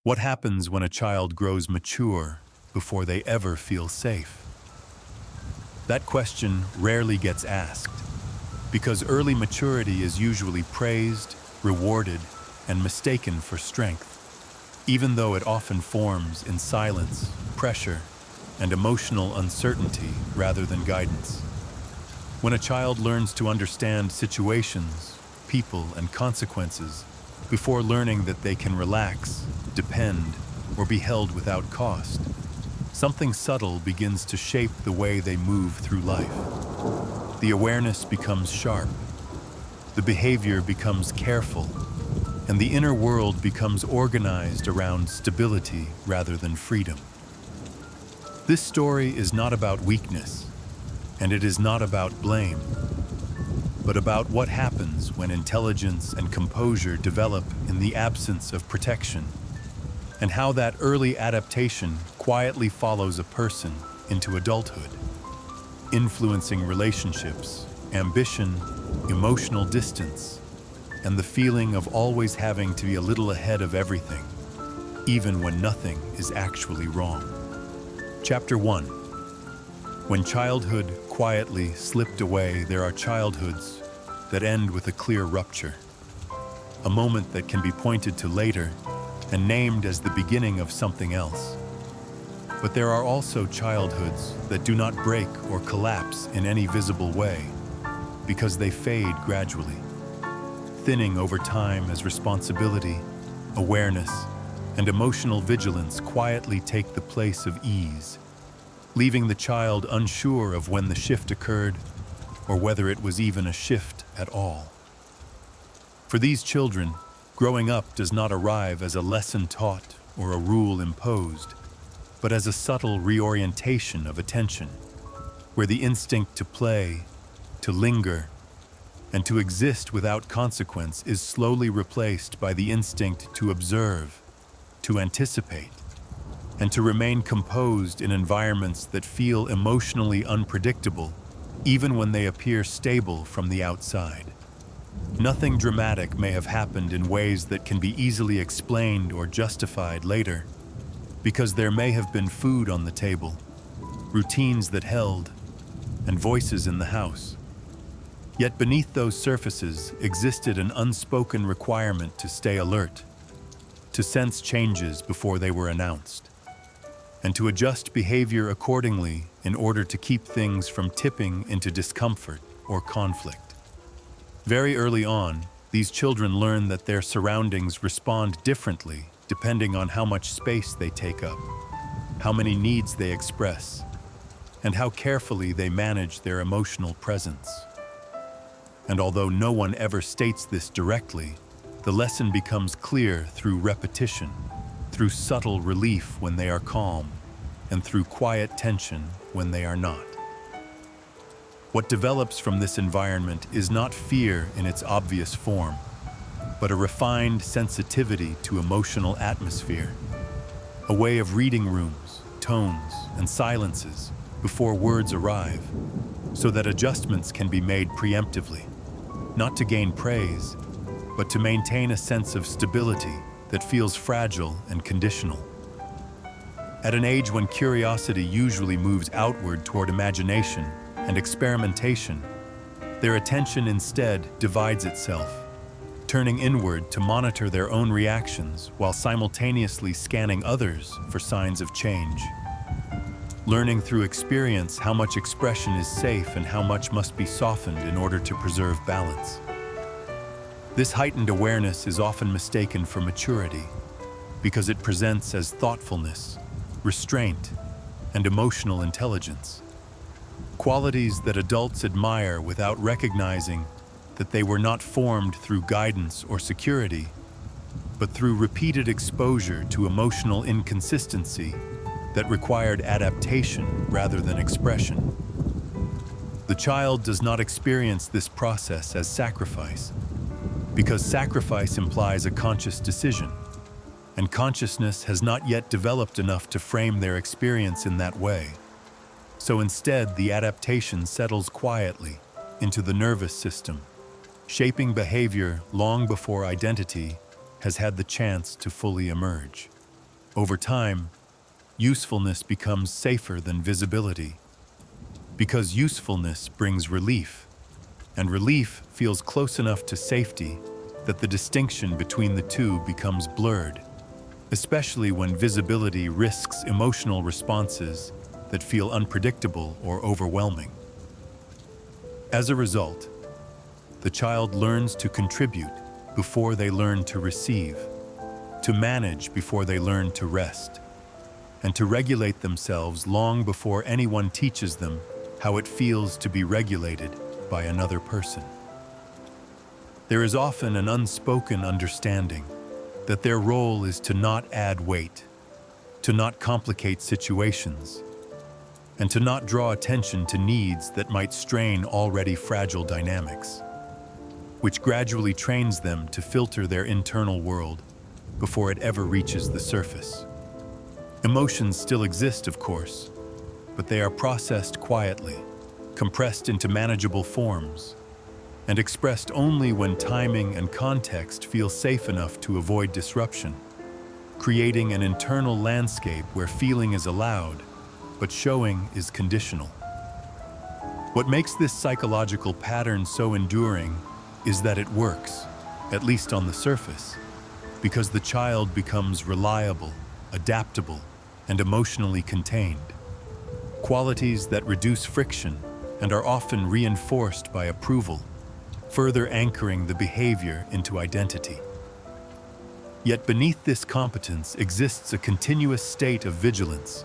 What happens when a child grows mature before they ever feel safe? That question rarely gets asked, because early maturity is usually praised, rewarded, and mistaken for strength, even though it often forms in silence, pressure, and emotional uncertainty rather than guidance. When a child learns to understand situations, people, and consequences before learning that they can relax, depend, or be held without cost, something subtle begins to shape the way they move through life. The awareness becomes sharp, the behavior becomes careful, and the inner world becomes organized around stability rather than freedom. This story is not about weakness, and it is not about blame, but about what happens when intelligence and composure develop in the absence of protection, and how that early adaptation quietly follows a person into adulthood, influencing relationships, ambition, emotional distance, and the feeling of always having to be a little ahead of everything, even when nothing is actually wrong. Chapter 1. When childhood quietly slipped away, there are childhoods that end with a clear rupture, a moment that can be pointed to later and named as the beginning of something else. But there are also childhoods that do not break or collapse in any visible way, because they fade gradually, thinning over time as responsibility, awareness, and emotional vigilance quietly take the place of ease, leaving the child unsure of when the shift occurred or whether it was even a shift at all. For these children, growing up does not arrive as a lesson taught or a rule imposed, but as a subtle reorientation of attention, where the instinct to play, to linger, and to exist without consequence is slowly replaced by the instinct to observe, to anticipate, and to remain composed in environments that feel emotionally unpredictable, even when they appear stable from the outside. Nothing dramatic may have happened in ways that can be easily explained or justified later, because there may have been food on the table, routines that held, and voices in the house. Yet beneath those surfaces existed an unspoken requirement to stay alert, to sense changes before they were announced, and to adjust behavior accordingly in order to keep things from tipping into discomfort or conflict. Very early on, these children learn that their surroundings respond differently depending on how much space they take up, how many needs they express, and how carefully they manage their emotional presence. And although no one ever states this directly, the lesson becomes clear through repetition, through subtle relief when they are calm, and through quiet tension when they are not. What develops from this environment is not fear in its obvious form, but a refined sensitivity to emotional atmosphere, a way of reading rooms, tones, and silences before words arrive, so that adjustments can be made preemptively, not to gain praise, but to maintain a sense of stability that feels fragile and conditional. At an age when curiosity usually moves outward toward imagination and experimentation, their attention instead divides itself, turning inward to monitor their own reactions while simultaneously scanning others for signs of change. Learning through experience how much expression is safe and how much must be softened in order to preserve balance. This heightened awareness is often mistaken for maturity because it presents as thoughtfulness, restraint, and emotional intelligence, qualities that adults admire without recognizing that they were not formed through guidance or security, but through repeated exposure to emotional inconsistency that required adaptation rather than expression. The child does not experience this process as sacrifice, because sacrifice implies a conscious decision, and consciousness has not yet developed enough to frame their experience in that way. So instead, the adaptation settles quietly into the nervous system, shaping behavior long before identity has had the chance to fully emerge. Over time, usefulness becomes safer than visibility, because usefulness brings relief, and relief feels close enough to safety that the distinction between the two becomes blurred, especially when visibility risks emotional responses that feel unpredictable or overwhelming. As a result, the child learns to contribute before they learn to receive, to manage before they learn to rest, and to regulate themselves long before anyone teaches them how it feels to be regulated by another person. There is often an unspoken understanding that their role is to not add weight, to not complicate situations, and to not draw attention to needs that might strain already fragile dynamics, which gradually trains them to filter their internal world before it ever reaches the surface. Emotions still exist, of course, but they are processed quietly, compressed into manageable forms, and expressed only when timing and context feel safe enough to avoid disruption, creating an internal landscape where feeling is allowed, but showing is conditional. What makes this psychological pattern so enduring is that it works, at least on the surface, because the child becomes reliable, adaptable, and emotionally contained. Qualities that reduce friction and are often reinforced by approval, further anchoring the behavior into identity. Yet beneath this competence exists a continuous state of vigilance,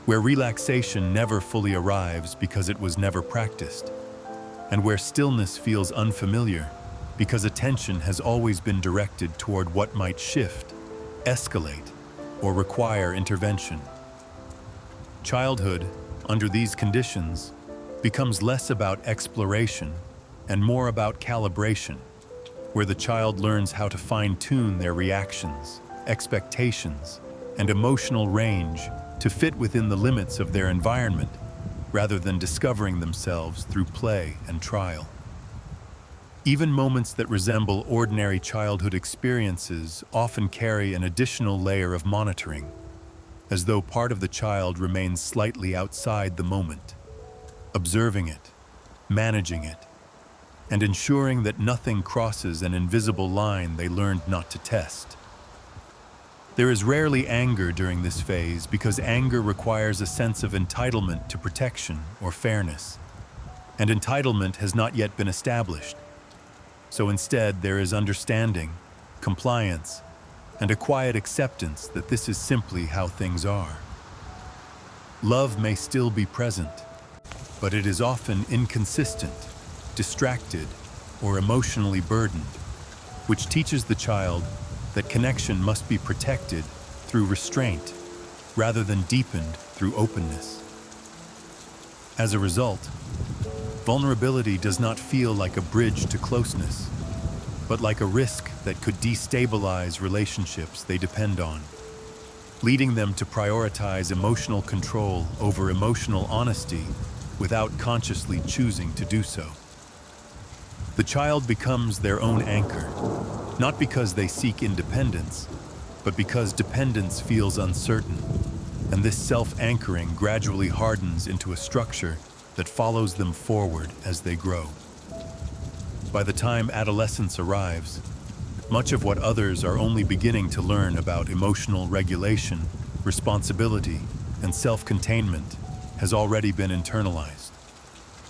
where relaxation never fully arrives because it was never practiced, and where stillness feels unfamiliar because attention has always been directed toward what might shift, escalate, or require intervention. Childhood, under these conditions, becomes less about exploration and more about calibration, where the child learns how to fine-tune their reactions, expectations, and emotional range to fit within the limits of their environment, rather than discovering themselves through play and trial. Even moments that resemble ordinary childhood experiences often carry an additional layer of monitoring, as though part of the child remains slightly outside the moment, observing it, managing it, and ensuring that nothing crosses an invisible line they learned not to test. There is rarely anger during this phase because anger requires a sense of entitlement to protection or fairness, and entitlement has not yet been established. So instead, there is understanding, compliance, and a quiet acceptance that this is simply how things are. Love may still be present, but it is often inconsistent, distracted, or emotionally burdened, which teaches the child that connection must be protected through restraint rather than deepened through openness. As a result, vulnerability does not feel like a bridge to closeness, but like a risk that could destabilize relationships they depend on, leading them to prioritize emotional control over emotional honesty without consciously choosing to do so. The child becomes their own anchor, not because they seek independence, but because dependence feels uncertain, and this self-anchoring gradually hardens into a structure that follows them forward as they grow. By the time adolescence arrives, much of what others are only beginning to learn about emotional regulation, responsibility, and self-containment has already been internalized,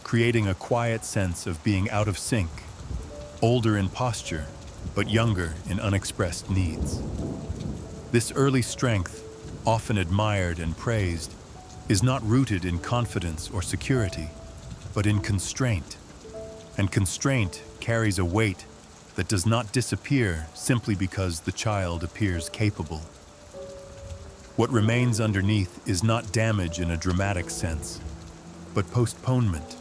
creating a quiet sense of being out of sync, older in posture, but younger in unexpressed needs. This early strength, often admired and praised, is not rooted in confidence or security, but in constraint. And constraint carries a weight that does not disappear simply because the child appears capable. What remains underneath is not damage in a dramatic sense, but postponement,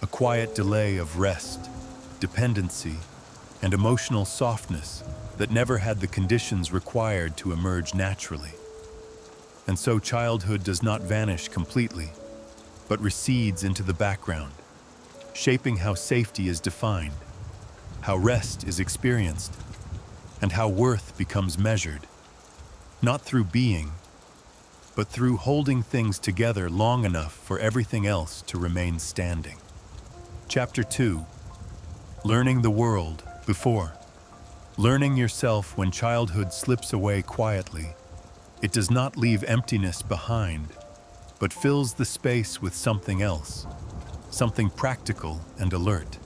a quiet delay of rest, dependency, and emotional softness that never had the conditions required to emerge naturally. And so childhood does not vanish completely, but recedes into the background, shaping how safety is defined, how rest is experienced, and how worth becomes measured. not through being, but through holding things together long enough for everything else to remain standing. Chapter 2. Learning the world before. Learning yourself when childhood slips away quietly. It does not leave emptiness behind, but fills the space with something else, something practical and alert,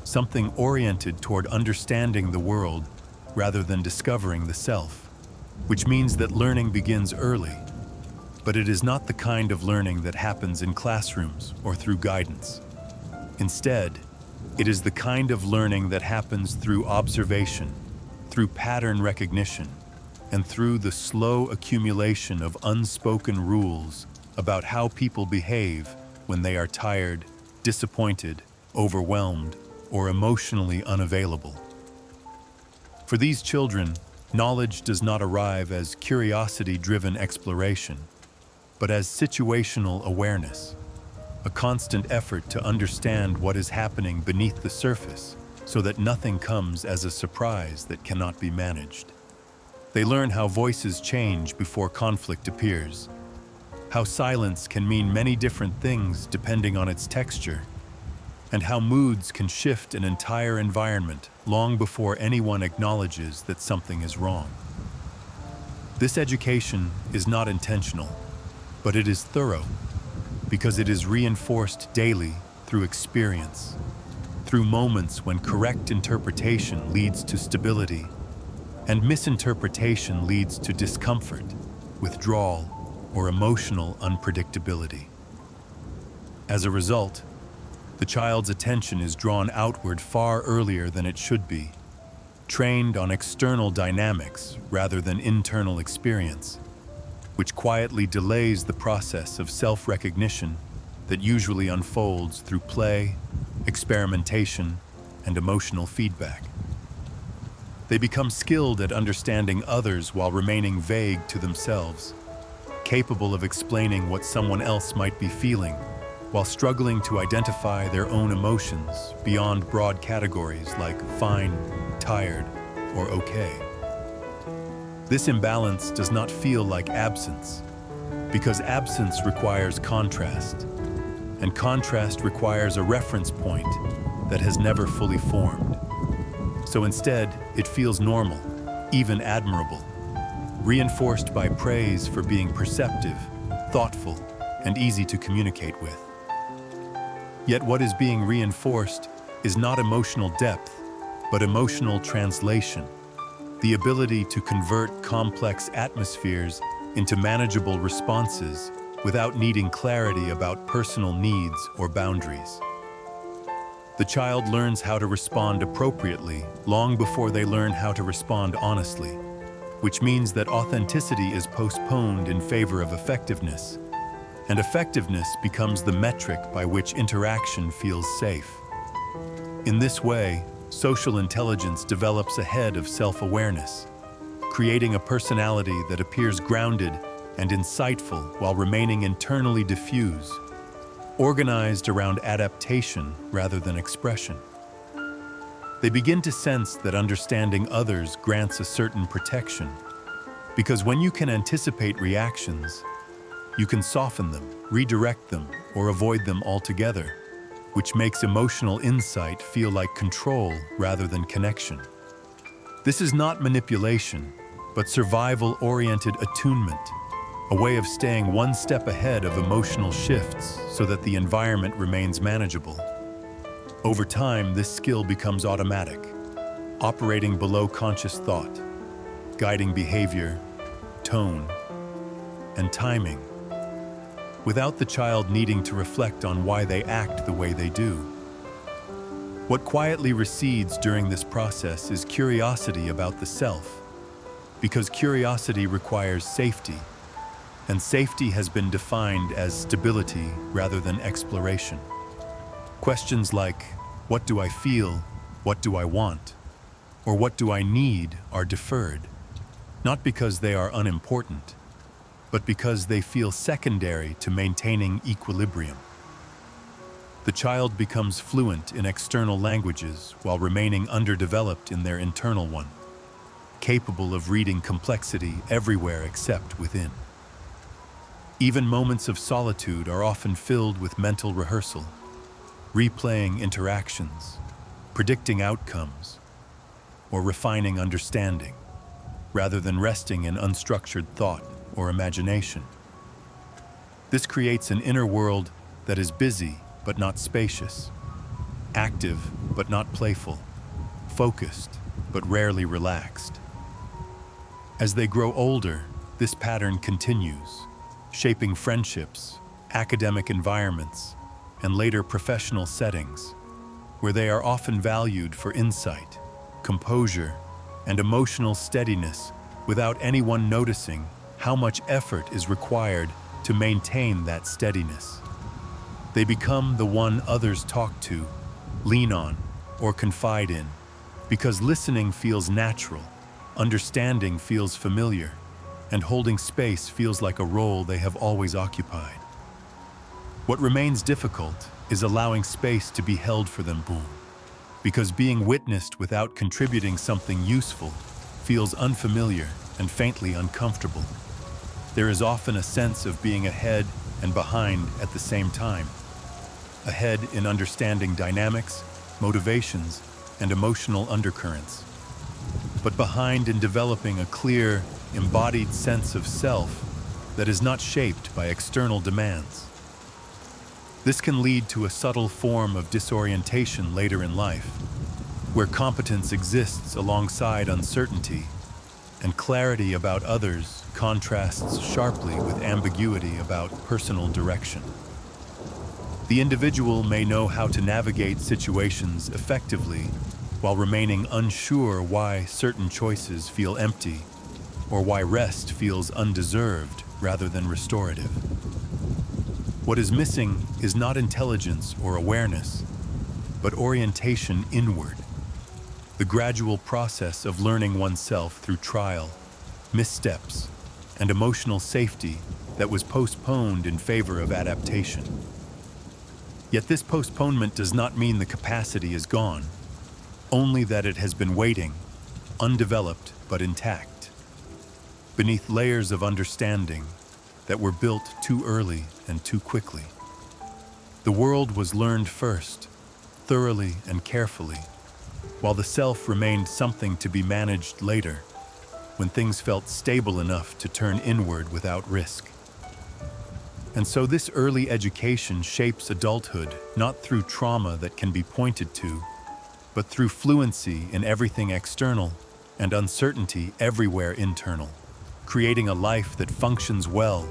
something oriented toward understanding the world rather than discovering the self, which means that learning begins early, but it is not the kind of learning that happens in classrooms or through guidance. Instead, it is the kind of learning that happens through observation, through pattern recognition, and through the slow accumulation of unspoken rules about how people behave when they are tired, disappointed, overwhelmed, or emotionally unavailable. For these children, knowledge does not arrive as curiosity-driven exploration, but as situational awareness, a constant effort to understand what is happening beneath the surface so that nothing comes as a surprise that cannot be managed. They learn how voices change before conflict appears, how silence can mean many different things depending on its texture, and how moods can shift an entire environment long before anyone acknowledges that something is wrong. This education is not intentional, but it is thorough, because it is reinforced daily through experience, through moments when correct interpretation leads to stability, and misinterpretation leads to discomfort, withdrawal, or emotional unpredictability. As a result, the child's attention is drawn outward far earlier than it should be, trained on external dynamics rather than internal experience, which quietly delays the process of self-recognition that usually unfolds through play, experimentation, and emotional feedback. They become skilled at understanding others while remaining vague to themselves, capable of explaining what someone else might be feeling, while struggling to identify their own emotions beyond broad categories like fine, tired, or okay. This imbalance does not feel like absence, because absence requires contrast, and contrast requires a reference point that has never fully formed. So instead, it feels normal, even admirable, reinforced by praise for being perceptive, thoughtful, and easy to communicate with. Yet what is being reinforced is not emotional depth, but emotional translation, the ability to convert complex atmospheres into manageable responses without needing clarity about personal needs or boundaries. The child learns how to respond appropriately long before they learn how to respond honestly, which means that authenticity is postponed in favor of effectiveness, and effectiveness becomes the metric by which interaction feels safe. In this way, social intelligence develops ahead of self-awareness, creating a personality that appears grounded and insightful while remaining internally diffuse, organized around adaptation rather than expression. They begin to sense that understanding others grants a certain protection, because when you can anticipate reactions, you can soften them, redirect them, or avoid them altogether, which makes emotional insight feel like control rather than connection. This is not manipulation, but survival-oriented attunement, a way of staying one step ahead of emotional shifts so that the environment remains manageable. Over time, this skill becomes automatic, operating below conscious thought, guiding behavior, tone, and timing, without the child needing to reflect on why they act the way they do. What quietly recedes during this process is curiosity about the self, because curiosity requires safety, and safety has been defined as stability rather than exploration. Questions like, what do I feel, what do I want, or what do I need are deferred, not because they are unimportant, but because they feel secondary to maintaining equilibrium. The child becomes fluent in external languages while remaining underdeveloped in their internal one. capable of reading complexity everywhere except within. Even moments of solitude are often filled with mental rehearsal, replaying interactions, predicting outcomes, or refining understanding, rather than resting in unstructured thought or imagination. This creates an inner world that is busy but not spacious, active but not playful, focused but rarely relaxed. As they grow older, this pattern continues, shaping friendships, academic environments, and later professional settings, where they are often valued for insight, composure, and emotional steadiness without anyone noticing how much effort is required to maintain that steadiness. They become the one others talk to, lean on, or confide in, because listening feels natural, understanding feels familiar, and holding space feels like a role they have always occupied. What remains difficult is allowing space to be held for them, because being witnessed without contributing something useful feels unfamiliar and faintly uncomfortable. There is often a sense of being ahead and behind at the same time. Ahead in understanding dynamics, motivations, and emotional undercurrents, but behind in developing a clear, embodied sense of self that is not shaped by external demands. This can lead to a subtle form of disorientation later in life, where competence exists alongside uncertainty, and clarity about others contrasts sharply with ambiguity about personal direction. The individual may know how to navigate situations effectively while remaining unsure why certain choices feel empty or why rest feels undeserved rather than restorative. What is missing is not intelligence or awareness, but orientation inward, the gradual process of learning oneself through trial, missteps, and emotional safety that was postponed in favor of adaptation. Yet this postponement does not mean the capacity is gone, only that it has been waiting, undeveloped but intact, beneath layers of understanding that were built too early and too quickly. The world was learned first, thoroughly and carefully, while the self remained something to be managed later, when things felt stable enough to turn inward without risk. And so this early education shapes adulthood not through trauma that can be pointed to, but through fluency in everything external and uncertainty everywhere internal, creating a life that functions well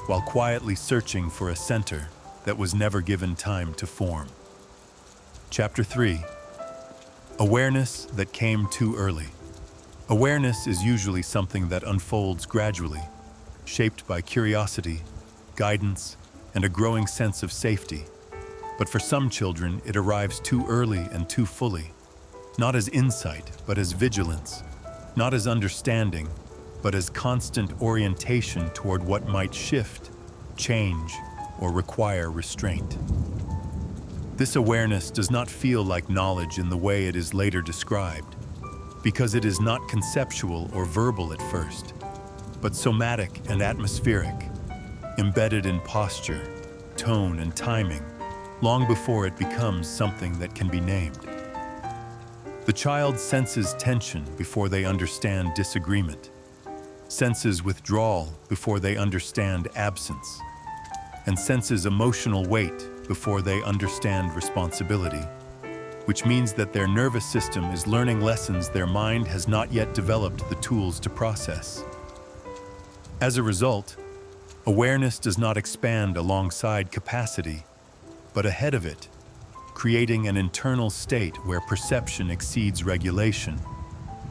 while quietly searching for a center that was never given time to form. Chapter 3. Awareness that came too early. Awareness is usually something that unfolds gradually, shaped by curiosity, guidance, and a growing sense of safety. But for some children, it arrives too early and too fully, not as insight, but as vigilance, not as understanding, but as constant orientation toward what might shift, change, or require restraint. This awareness does not feel like knowledge in the way it is later described, because it is not conceptual or verbal at first, but somatic and atmospheric, embedded in posture, tone, and timing, long before it becomes something that can be named. The child senses tension before they understand disagreement, senses withdrawal before they understand absence, and senses emotional weight before they understand responsibility, which means that their nervous system is learning lessons their mind has not yet developed the tools to process. As a result, awareness does not expand alongside capacity, but ahead of it, creating an internal state where perception exceeds regulation,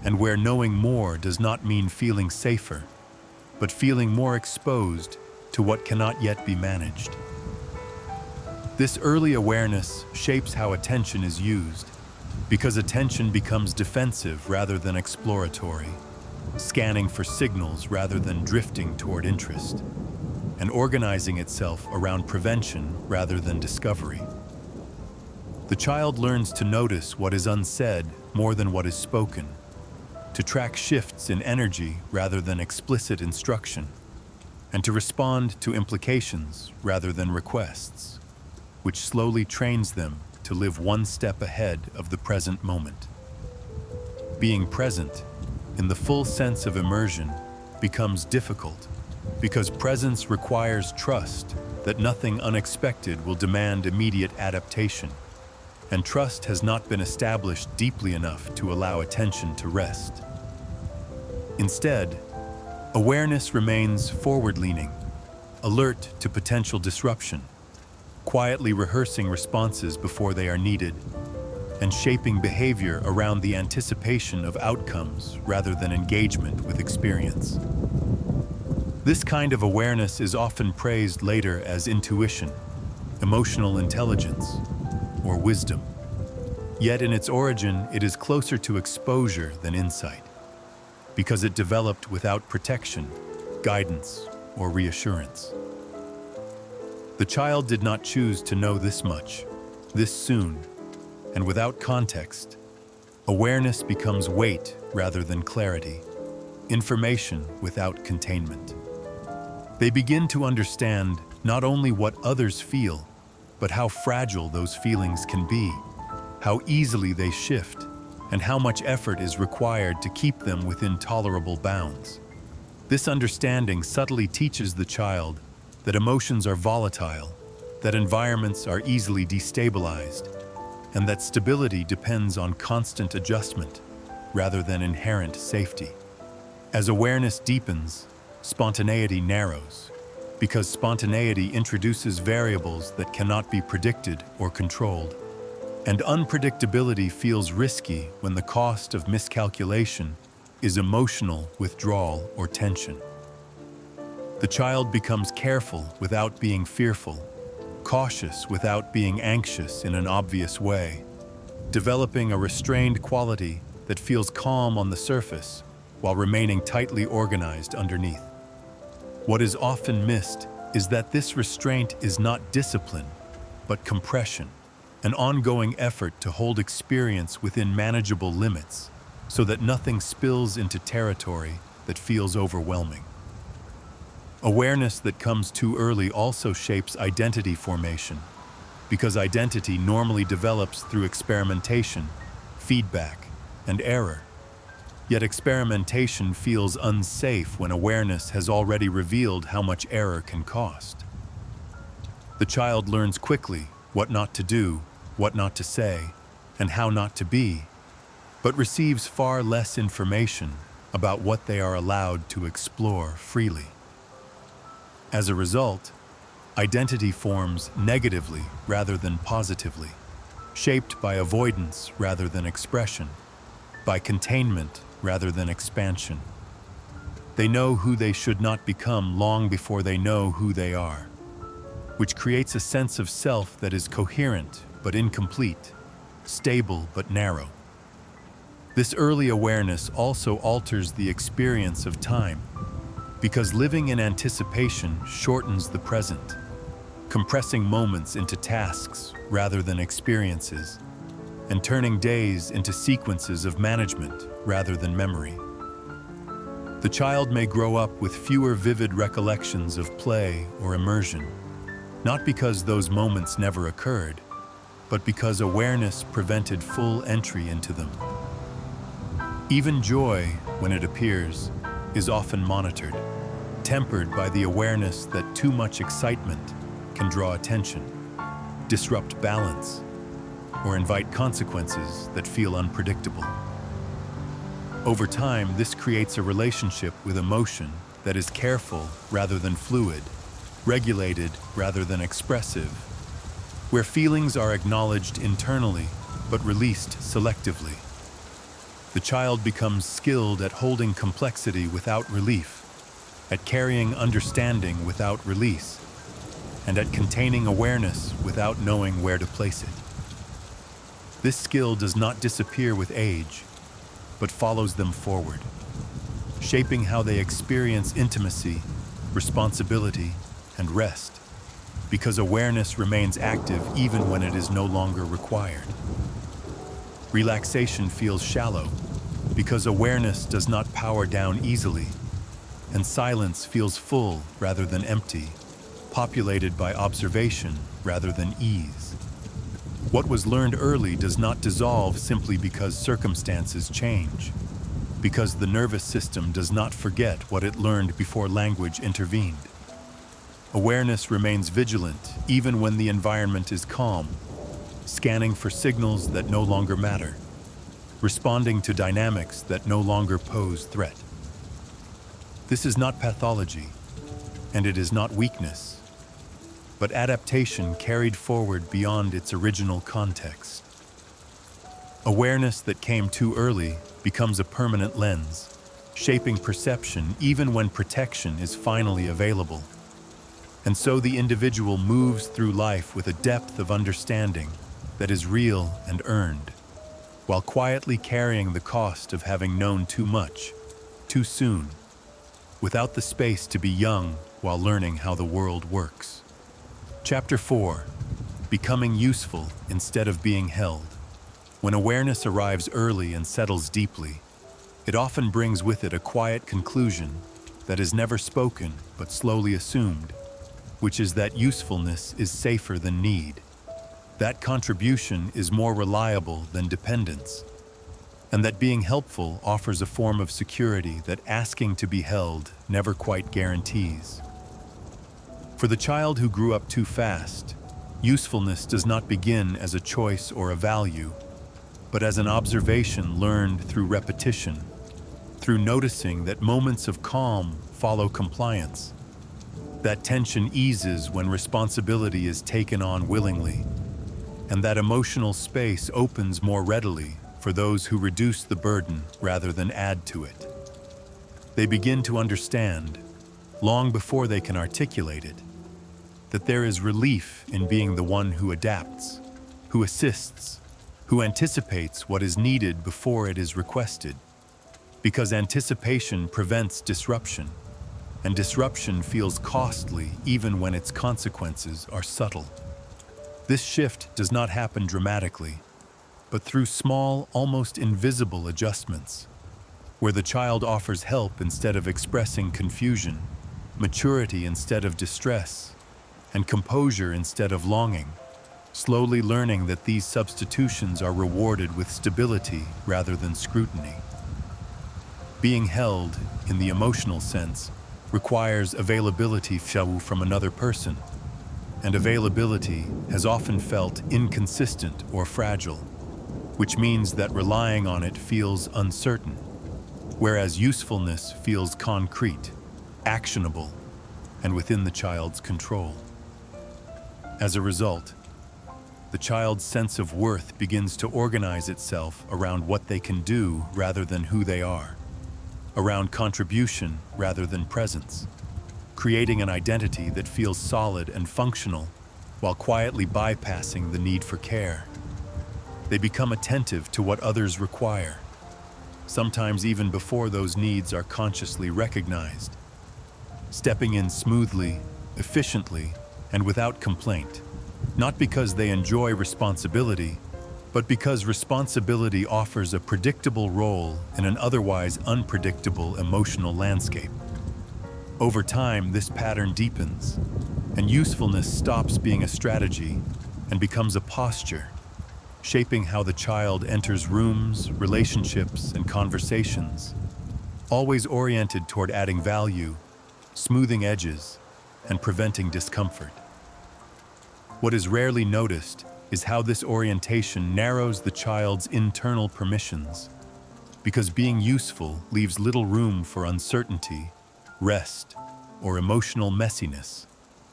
and where knowing more does not mean feeling safer, but feeling more exposed to what cannot yet be managed. This early awareness shapes how attention is used, because attention becomes defensive rather than exploratory, scanning for signals rather than drifting toward interest, and organizing itself around prevention rather than discovery. The child learns to notice what is unsaid more than what is spoken, to track shifts in energy rather than explicit instruction, and to respond to implications rather than requests, which slowly trains them to live one step ahead of the present moment. Being present, in the full sense of immersion, becomes difficult because presence requires trust that nothing unexpected will demand immediate adaptation, and trust has not been established deeply enough to allow attention to rest. Instead, awareness remains forward-leaning, alert to potential disruption, quietly rehearsing responses before they are needed, and shaping behavior around the anticipation of outcomes rather than engagement with experience. This kind of awareness is often praised later as intuition, emotional intelligence, or wisdom. Yet in its origin, it is closer to exposure than insight, because it developed without protection, guidance, or reassurance. The child did not choose to know this much, this soon, and without context. Awareness becomes weight rather than clarity, information without containment. They begin to understand not only what others feel, but how fragile those feelings can be, how easily they shift, and how much effort is required to keep them within tolerable bounds. This understanding subtly teaches the child that emotions are volatile, that environments are easily destabilized, and that stability depends on constant adjustment rather than inherent safety. As awareness deepens, spontaneity narrows, because spontaneity introduces variables that cannot be predicted or controlled. And unpredictability feels risky when the cost of miscalculation is emotional withdrawal or tension. The child becomes careful without being fearful, cautious without being anxious in an obvious way, developing a restrained quality that feels calm on the surface while remaining tightly organized underneath. What is often missed is that this restraint is not discipline, but compression, an ongoing effort to hold experience within manageable limits so that nothing spills into territory that feels overwhelming. Awareness that comes too early also shapes identity formation, because identity normally develops through experimentation, feedback, and error. Yet experimentation feels unsafe when awareness has already revealed how much error can cost. The child learns quickly what not to do, what not to say, and how not to be, but receives far less information about what they are allowed to explore freely. As a result, identity forms negatively rather than positively, shaped by avoidance rather than expression, by containment rather than expansion. They know who they should not become long before they know who they are, which creates a sense of self that is coherent but incomplete, stable but narrow. This early awareness also alters the experience of time, because living in anticipation shortens the present, compressing moments into tasks rather than experiences, and turning days into sequences of management rather than memory. The child may grow up with fewer vivid recollections of play or immersion, not because those moments never occurred, but because awareness prevented full entry into them. Even joy, when it appears, is often monitored, tempered by the awareness that too much excitement can draw attention, disrupt balance, or invite consequences that feel unpredictable. Over time, this creates a relationship with emotion that is careful rather than fluid, regulated rather than expressive, where feelings are acknowledged internally but released selectively. The child becomes skilled at holding complexity without relief, at carrying understanding without release, and at containing awareness without knowing where to place it. This skill does not disappear with age, but follows them forward, shaping how they experience intimacy, responsibility, and rest, because awareness remains active even when it is no longer required. Relaxation feels shallow, because awareness does not power down easily, and silence feels full rather than empty, populated by observation rather than ease. What was learned early does not dissolve simply because circumstances change, because the nervous system does not forget what it learned before language intervened. Awareness remains vigilant even when the environment is calm, scanning for signals that no longer matter, responding to dynamics that no longer pose threat. This is not pathology, and it is not weakness, but adaptation carried forward beyond its original context. Awareness that came too early becomes a permanent lens, shaping perception even when protection is finally available. And so the individual moves through life with a depth of understanding that is real and earned, while quietly carrying the cost of having known too much, too soon, without the space to be young while learning how the world works. Chapter 4. Becoming useful instead of being held. When awareness arrives early and settles deeply, it often brings with it a quiet conclusion that is never spoken but slowly assumed, which is that usefulness is safer than need. That contribution is more reliable than dependence, and that being helpful offers a form of security that asking to be held never quite guarantees. For the child who grew up too fast, usefulness does not begin as a choice or a value, but as an observation learned through repetition, through noticing that moments of calm follow compliance, that tension eases when responsibility is taken on willingly, and that emotional space opens more readily for those who reduce the burden rather than add to it. They begin to understand, long before they can articulate it, that there is relief in being the one who adapts, who assists, who anticipates what is needed before it is requested, because anticipation prevents disruption, and disruption feels costly even when its consequences are subtle. This shift does not happen dramatically, but through small, almost invisible adjustments, where the child offers help instead of expressing confusion, maturity instead of distress, and composure instead of longing, slowly learning that these substitutions are rewarded with stability rather than scrutiny. Being held, in the emotional sense, requires availability from another person, and availability has often felt inconsistent or fragile, which means that relying on it feels uncertain, whereas usefulness feels concrete, actionable, and within the child's control. As a result, the child's sense of worth begins to organize itself around what they can do rather than who they are, around contribution rather than presence, creating an identity that feels solid and functional while quietly bypassing the need for care. They become attentive to what others require, sometimes even before those needs are consciously recognized, stepping in smoothly, efficiently, and without complaint, not because they enjoy responsibility, but because responsibility offers a predictable role in an otherwise unpredictable emotional landscape. Over time, this pattern deepens, and usefulness stops being a strategy and becomes a posture, shaping how the child enters rooms, relationships, and conversations, always oriented toward adding value, smoothing edges, and preventing discomfort. What is rarely noticed is how this orientation narrows the child's internal permissions, because being useful leaves little room for uncertainty, rest, or emotional messiness,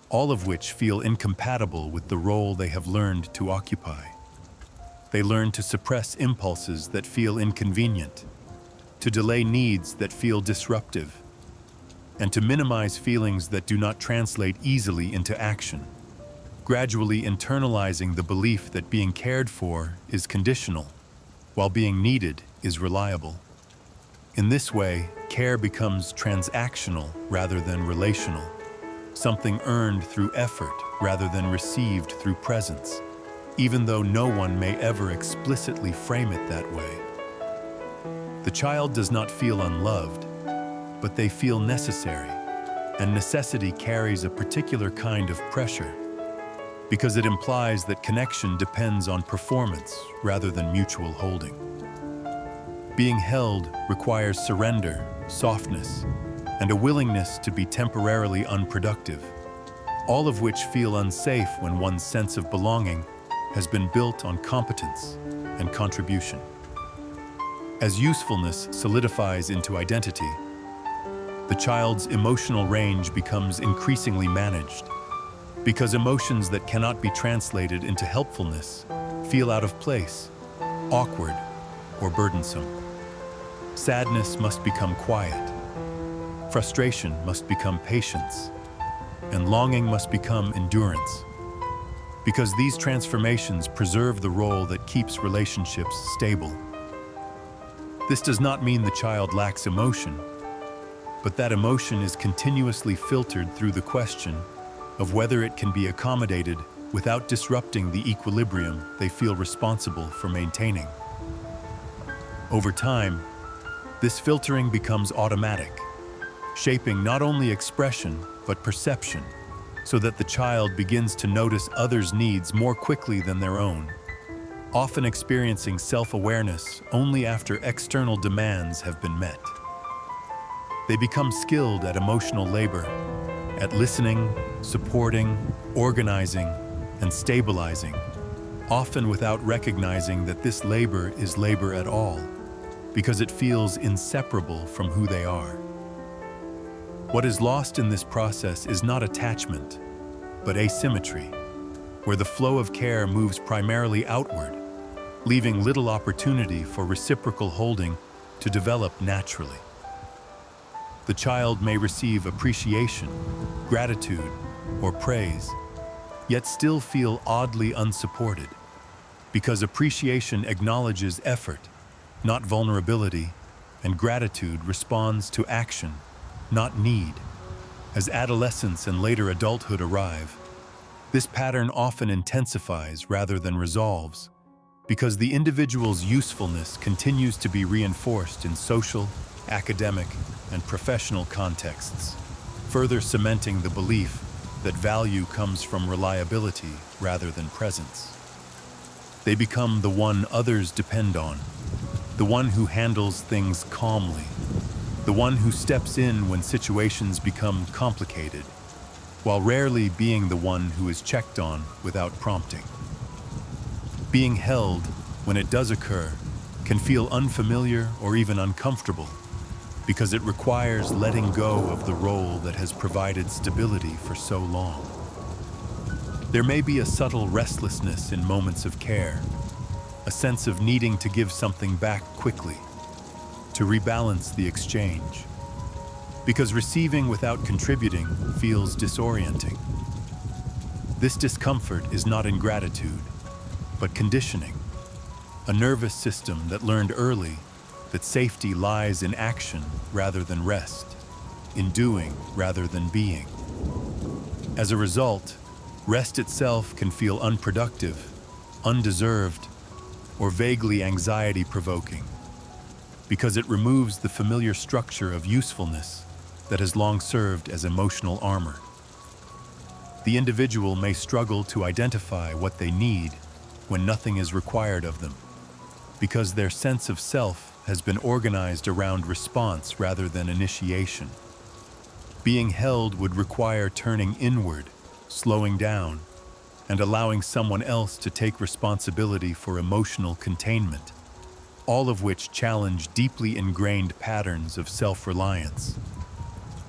all of which feel incompatible with the role they have learned to occupy. They learn to suppress impulses that feel inconvenient, to delay needs that feel disruptive, and to minimize feelings that do not translate easily into action, gradually internalizing the belief that being cared for is conditional, while being needed is reliable. In this way, care becomes transactional rather than relational, something earned through effort rather than received through presence, even though no one may ever explicitly frame it that way. The child does not feel unloved, but they feel necessary, and necessity carries a particular kind of pressure, because it implies that connection depends on performance rather than mutual holding. Being held requires surrender, softness, and a willingness to be temporarily unproductive, all of which feel unsafe when one's sense of belonging has been built on competence and contribution. As usefulness solidifies into identity, the child's emotional range becomes increasingly managed, because emotions that cannot be translated into helpfulness feel out of place, awkward, or burdensome. Sadness must become quiet, frustration must become patience, and longing must become endurance, because these transformations preserve the role that keeps relationships stable. This does not mean the child lacks emotion, but that emotion is continuously filtered through the question of whether it can be accommodated without disrupting the equilibrium they feel responsible for maintaining. Over time, this filtering becomes automatic, shaping not only expression but perception, so that the child begins to notice others' needs more quickly than their own, often experiencing self-awareness only after external demands have been met. They become skilled at emotional labor, at listening, supporting, organizing, and stabilizing, often without recognizing that this labor is labor at all, because it feels inseparable from who they are. What is lost in this process is not attachment, but asymmetry, where the flow of care moves primarily outward, leaving little opportunity for reciprocal holding to develop naturally. The child may receive appreciation, gratitude, or praise, yet still feel oddly unsupported, because appreciation acknowledges effort, not vulnerability, and gratitude responds to action, not need. As adolescence and later adulthood arrive, this pattern often intensifies rather than resolves, because the individual's usefulness continues to be reinforced in social, academic, and professional contexts, further cementing the belief that value comes from reliability rather than presence. They become the one others depend on, the one who handles things calmly, the one who steps in when situations become complicated, while rarely being the one who is checked on without prompting. Being held, when it does occur, can feel unfamiliar or even uncomfortable, because it requires letting go of the role that has provided stability for so long. There may be a subtle restlessness in moments of care, a sense of needing to give something back quickly, to rebalance the exchange, because receiving without contributing feels disorienting. This discomfort is not ingratitude, but conditioning, a nervous system that learned early that safety lies in action rather than rest, in doing rather than being. As a result, rest itself can feel unproductive, undeserved, or vaguely anxiety-provoking, because it removes the familiar structure of usefulness that has long served as emotional armor. The individual may struggle to identify what they need when nothing is required of them, because their sense of self has been organized around response rather than initiation. Being held would require turning inward, slowing down, and allowing someone else to take responsibility for emotional containment, all of which challenge deeply ingrained patterns of self-reliance.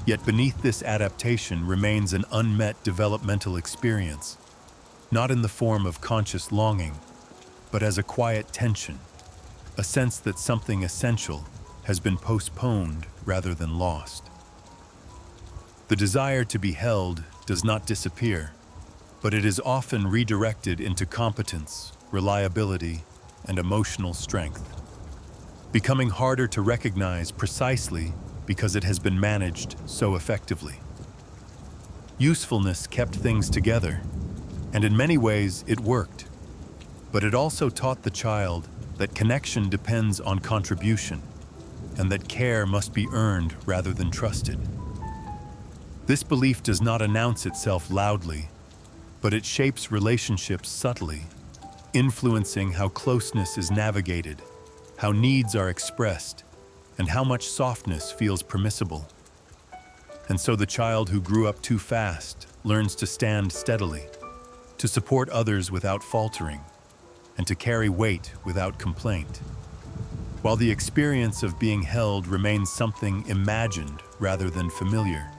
Yet beneath this adaptation remains an unmet developmental experience, not in the form of conscious longing, but as a quiet tension, a sense that something essential has been postponed rather than lost. The desire to be held does not disappear, but it is often redirected into competence, reliability, and emotional strength, becoming harder to recognize precisely because it has been managed so effectively. Usefulness kept things together, and in many ways it worked, but it also taught the child that connection depends on contribution, and that care must be earned rather than trusted. This belief does not announce itself loudly, but it shapes relationships subtly, influencing how closeness is navigated, how needs are expressed, and how much softness feels permissible. And so the child who grew up too fast learns to stand steadily, to support others without faltering, and to carry weight without complaint. While the experience of being held remains something imagined rather than familiar,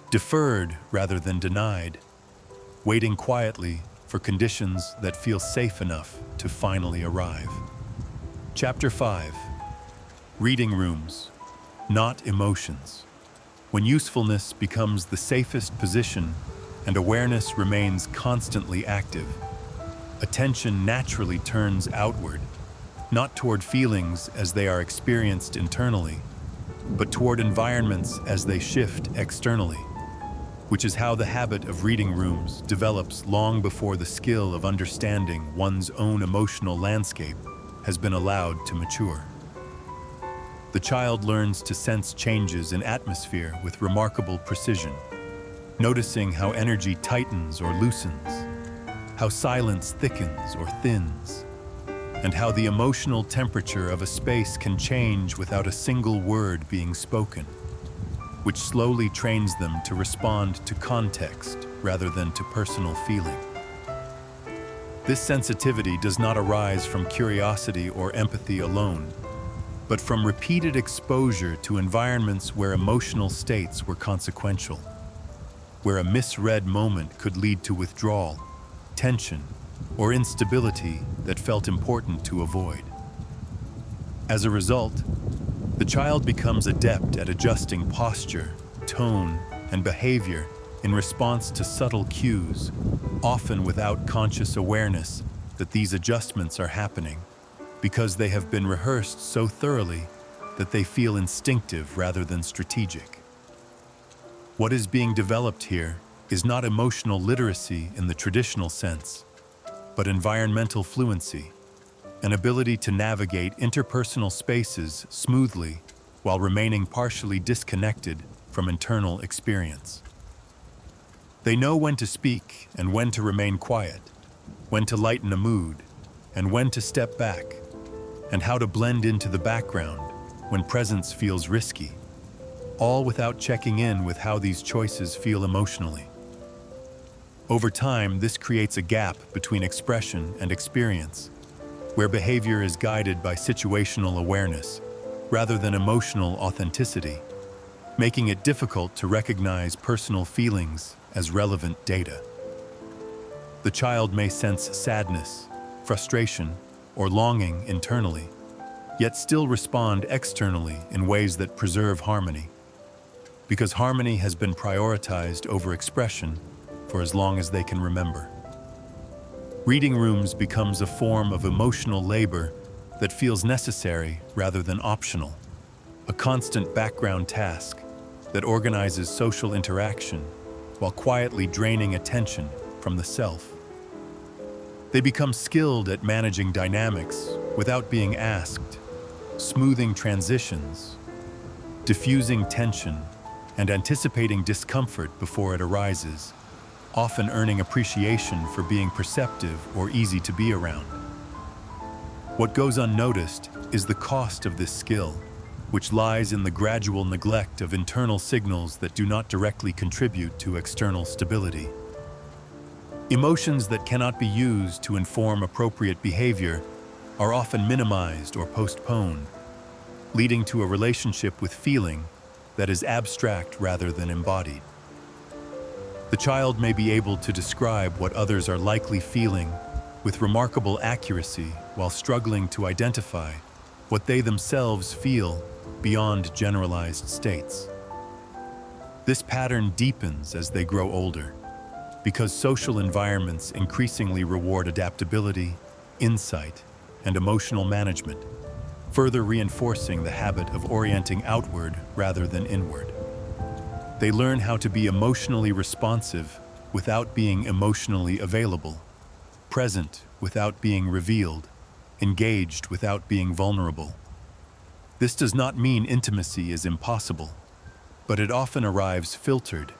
deferred rather than denied, waiting quietly for conditions that feel safe enough to finally arrive. Chapter 5. Reading rooms, not emotions. When usefulness becomes the safest position and awareness remains constantly active, attention naturally turns outward, not toward feelings as they are experienced internally, but toward environments as they shift externally, which is how the habit of reading rooms develops long before the skill of understanding one's own emotional landscape has been allowed to mature. The child learns to sense changes in atmosphere with remarkable precision, noticing how energy tightens or loosens, how silence thickens or thins, and how the emotional temperature of a space can change without a single word being spoken, which slowly trains them to respond to context rather than to personal feeling. This sensitivity does not arise from curiosity or empathy alone, but from repeated exposure to environments where emotional states were consequential, where a misread moment could lead to withdrawal, tension, or instability that felt important to avoid. As a result, the child becomes adept at adjusting posture, tone, and behavior in response to subtle cues, often without conscious awareness that these adjustments are happening, because they have been rehearsed so thoroughly that they feel instinctive rather than strategic. What is being developed here is not emotional literacy in the traditional sense, but environmental fluency, an ability to navigate interpersonal spaces smoothly while remaining partially disconnected from internal experience. They know when to speak and when to remain quiet, when to lighten a mood, and when to step back, and how to blend into the background when presence feels risky, all without checking in with how these choices feel emotionally. Over time, this creates a gap between expression and experience, where behavior is guided by situational awareness rather than emotional authenticity, making it difficult to recognize personal feelings as relevant data. The child may sense sadness, frustration, or longing internally, yet still respond externally in ways that preserve harmony, because harmony has been prioritized over expression for as long as they can remember. Reading rooms becomes a form of emotional labor that feels necessary rather than optional, a constant background task that organizes social interaction while quietly draining attention from the self. They become skilled at managing dynamics without being asked, smoothing transitions, diffusing tension, and anticipating discomfort before it arises, often earning appreciation for being perceptive or easy to be around. What goes unnoticed is the cost of this skill, which lies in the gradual neglect of internal signals that do not directly contribute to external stability. Emotions that cannot be used to inform appropriate behavior are often minimized or postponed, leading to a relationship with feeling that is abstract rather than embodied. The child may be able to describe what others are likely feeling with remarkable accuracy while struggling to identify what they themselves feel beyond generalized states. This pattern deepens as they grow older, because social environments increasingly reward adaptability, insight, and emotional management, further reinforcing the habit of orienting outward rather than inward. They learn how to be emotionally responsive without being emotionally available, present without being revealed, engaged without being vulnerable. This does not mean intimacy is impossible, but it often arrives filtered,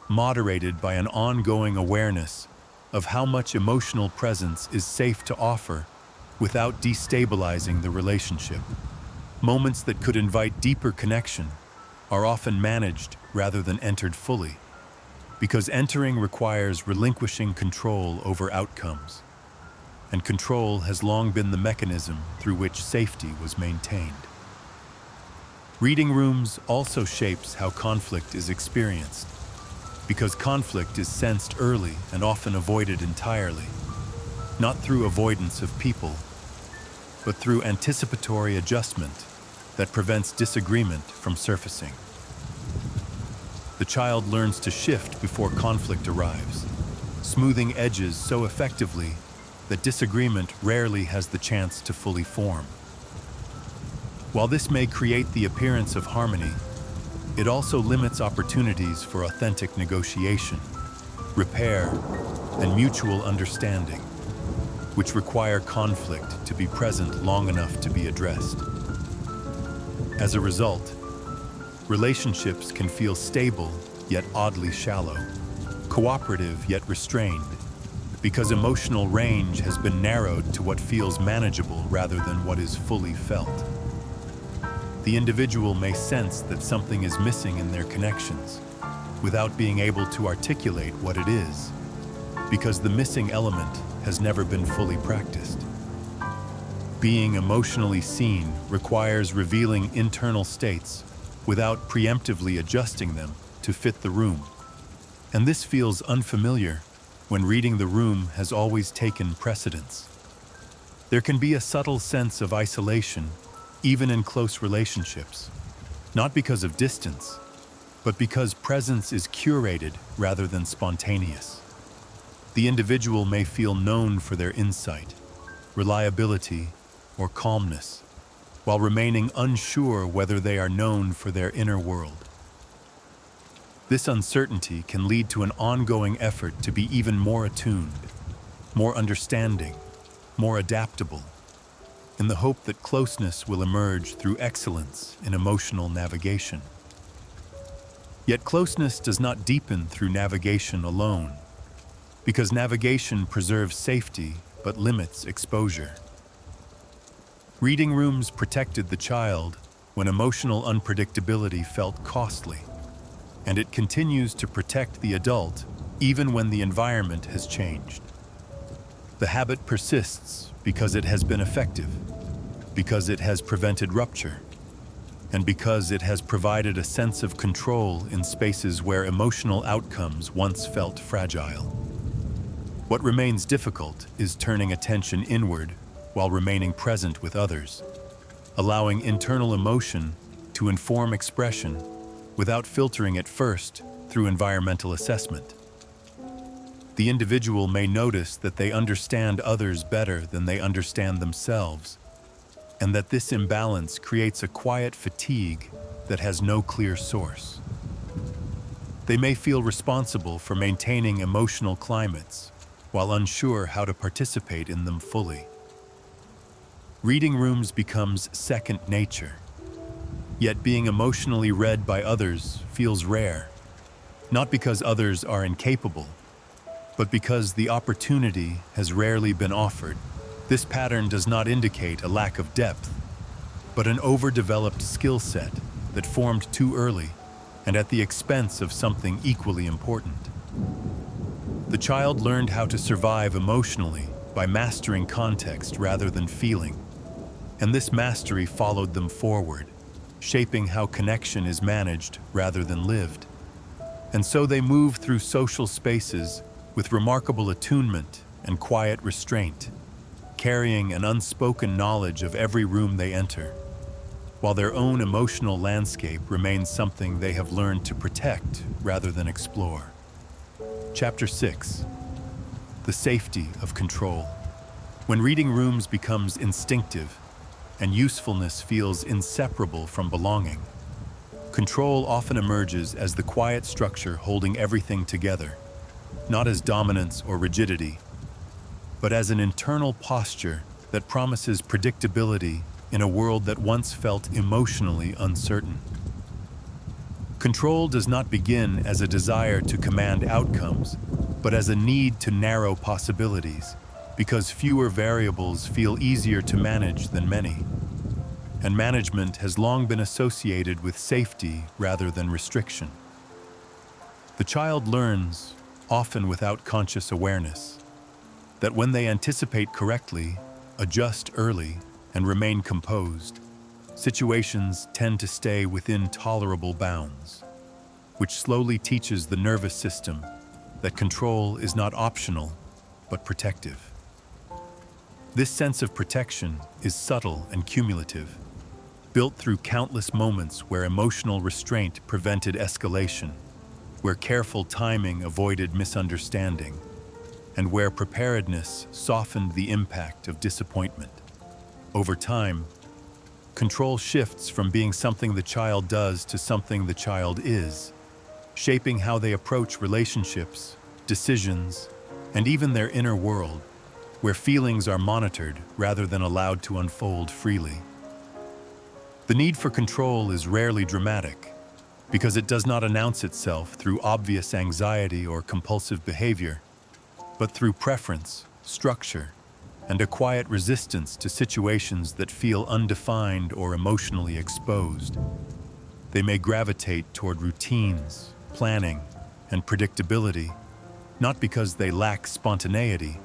moderated by an ongoing awareness of how much emotional presence is safe to offer without destabilizing the relationship. Moments that could invite deeper connection are often managed rather than entered fully, because entering requires relinquishing control over outcomes, and control has long been the mechanism through which safety was maintained. Reading rooms also shapes how conflict is experienced, because conflict is sensed early and often avoided entirely, not through avoidance of people, but through anticipatory adjustment that prevents disagreement from surfacing. The child learns to shift before conflict arrives, smoothing edges so effectively that disagreement rarely has the chance to fully form. While this may create the appearance of harmony, it also limits opportunities for authentic negotiation, repair, and mutual understanding, which require conflict to be present long enough to be addressed. As a result, relationships can feel stable yet oddly shallow, cooperative yet restrained, because emotional range has been narrowed to what feels manageable rather than what is fully felt. The individual may sense that something is missing in their connections without being able to articulate what it is, because the missing element has never been fully practiced. Being emotionally seen requires revealing internal states without preemptively adjusting them to fit the room. And this feels unfamiliar when reading the room has always taken precedence. There can be a subtle sense of isolation even in close relationships, not because of distance, but because presence is curated rather than spontaneous. The individual may feel known for their insight, reliability, or calmness, while remaining unsure whether they are known for their inner world. This uncertainty can lead to an ongoing effort to be even more attuned, more understanding, more adaptable, in the hope that closeness will emerge through excellence in emotional navigation. Yet closeness does not deepen through navigation alone, because navigation preserves safety but limits exposure. Reading rooms protected the child when emotional unpredictability felt costly, and it continues to protect the adult even when the environment has changed. The habit persists because it has been effective, because it has prevented rupture, and because it has provided a sense of control in spaces where emotional outcomes once felt fragile. What remains difficult is turning attention inward while remaining present with others, allowing internal emotion to inform expression without filtering it first through environmental assessment. The individual may notice that they understand others better than they understand themselves, and that this imbalance creates a quiet fatigue that has no clear source. They may feel responsible for maintaining emotional climates while unsure how to participate in them fully. Reading rooms becomes second nature, yet being emotionally read by others feels rare, not because others are incapable, but because the opportunity has rarely been offered. This pattern does not indicate a lack of depth, but an overdeveloped skill set that formed too early and at the expense of something equally important. The child learned how to survive emotionally by mastering context rather than feeling, and this mastery followed them forward, shaping how connection is managed rather than lived. And so they move through social spaces with remarkable attunement and quiet restraint, carrying an unspoken knowledge of every room they enter, while their own emotional landscape remains something they have learned to protect rather than explore. Chapter 6. The Safety of Control. When reading rooms becomes instinctive and usefulness feels inseparable from belonging, control often emerges as the quiet structure holding everything together, not as dominance or rigidity, but as an internal posture that promises predictability in a world that once felt emotionally uncertain. Control does not begin as a desire to command outcomes, but as a need to narrow possibilities, because fewer variables feel easier to manage than many. And management has long been associated with safety rather than restriction. The child learns, often without conscious awareness, that when they anticipate correctly, adjust early, and remain composed, situations tend to stay within tolerable bounds, which slowly teaches the nervous system that control is not optional, but protective. This sense of protection is subtle and cumulative, built through countless moments where emotional restraint prevented escalation, where careful timing avoided misunderstanding, and where preparedness softened the impact of disappointment. Over time, control shifts from being something the child does to something the child is, shaping how they approach relationships, decisions, and even their inner world, where feelings are monitored rather than allowed to unfold freely. The need for control is rarely dramatic, because it does not announce itself through obvious anxiety or compulsive behavior, but through preference, structure, and a quiet resistance to situations that feel undefined or emotionally exposed. They may gravitate toward routines, planning, and predictability, not because they lack spontaneity,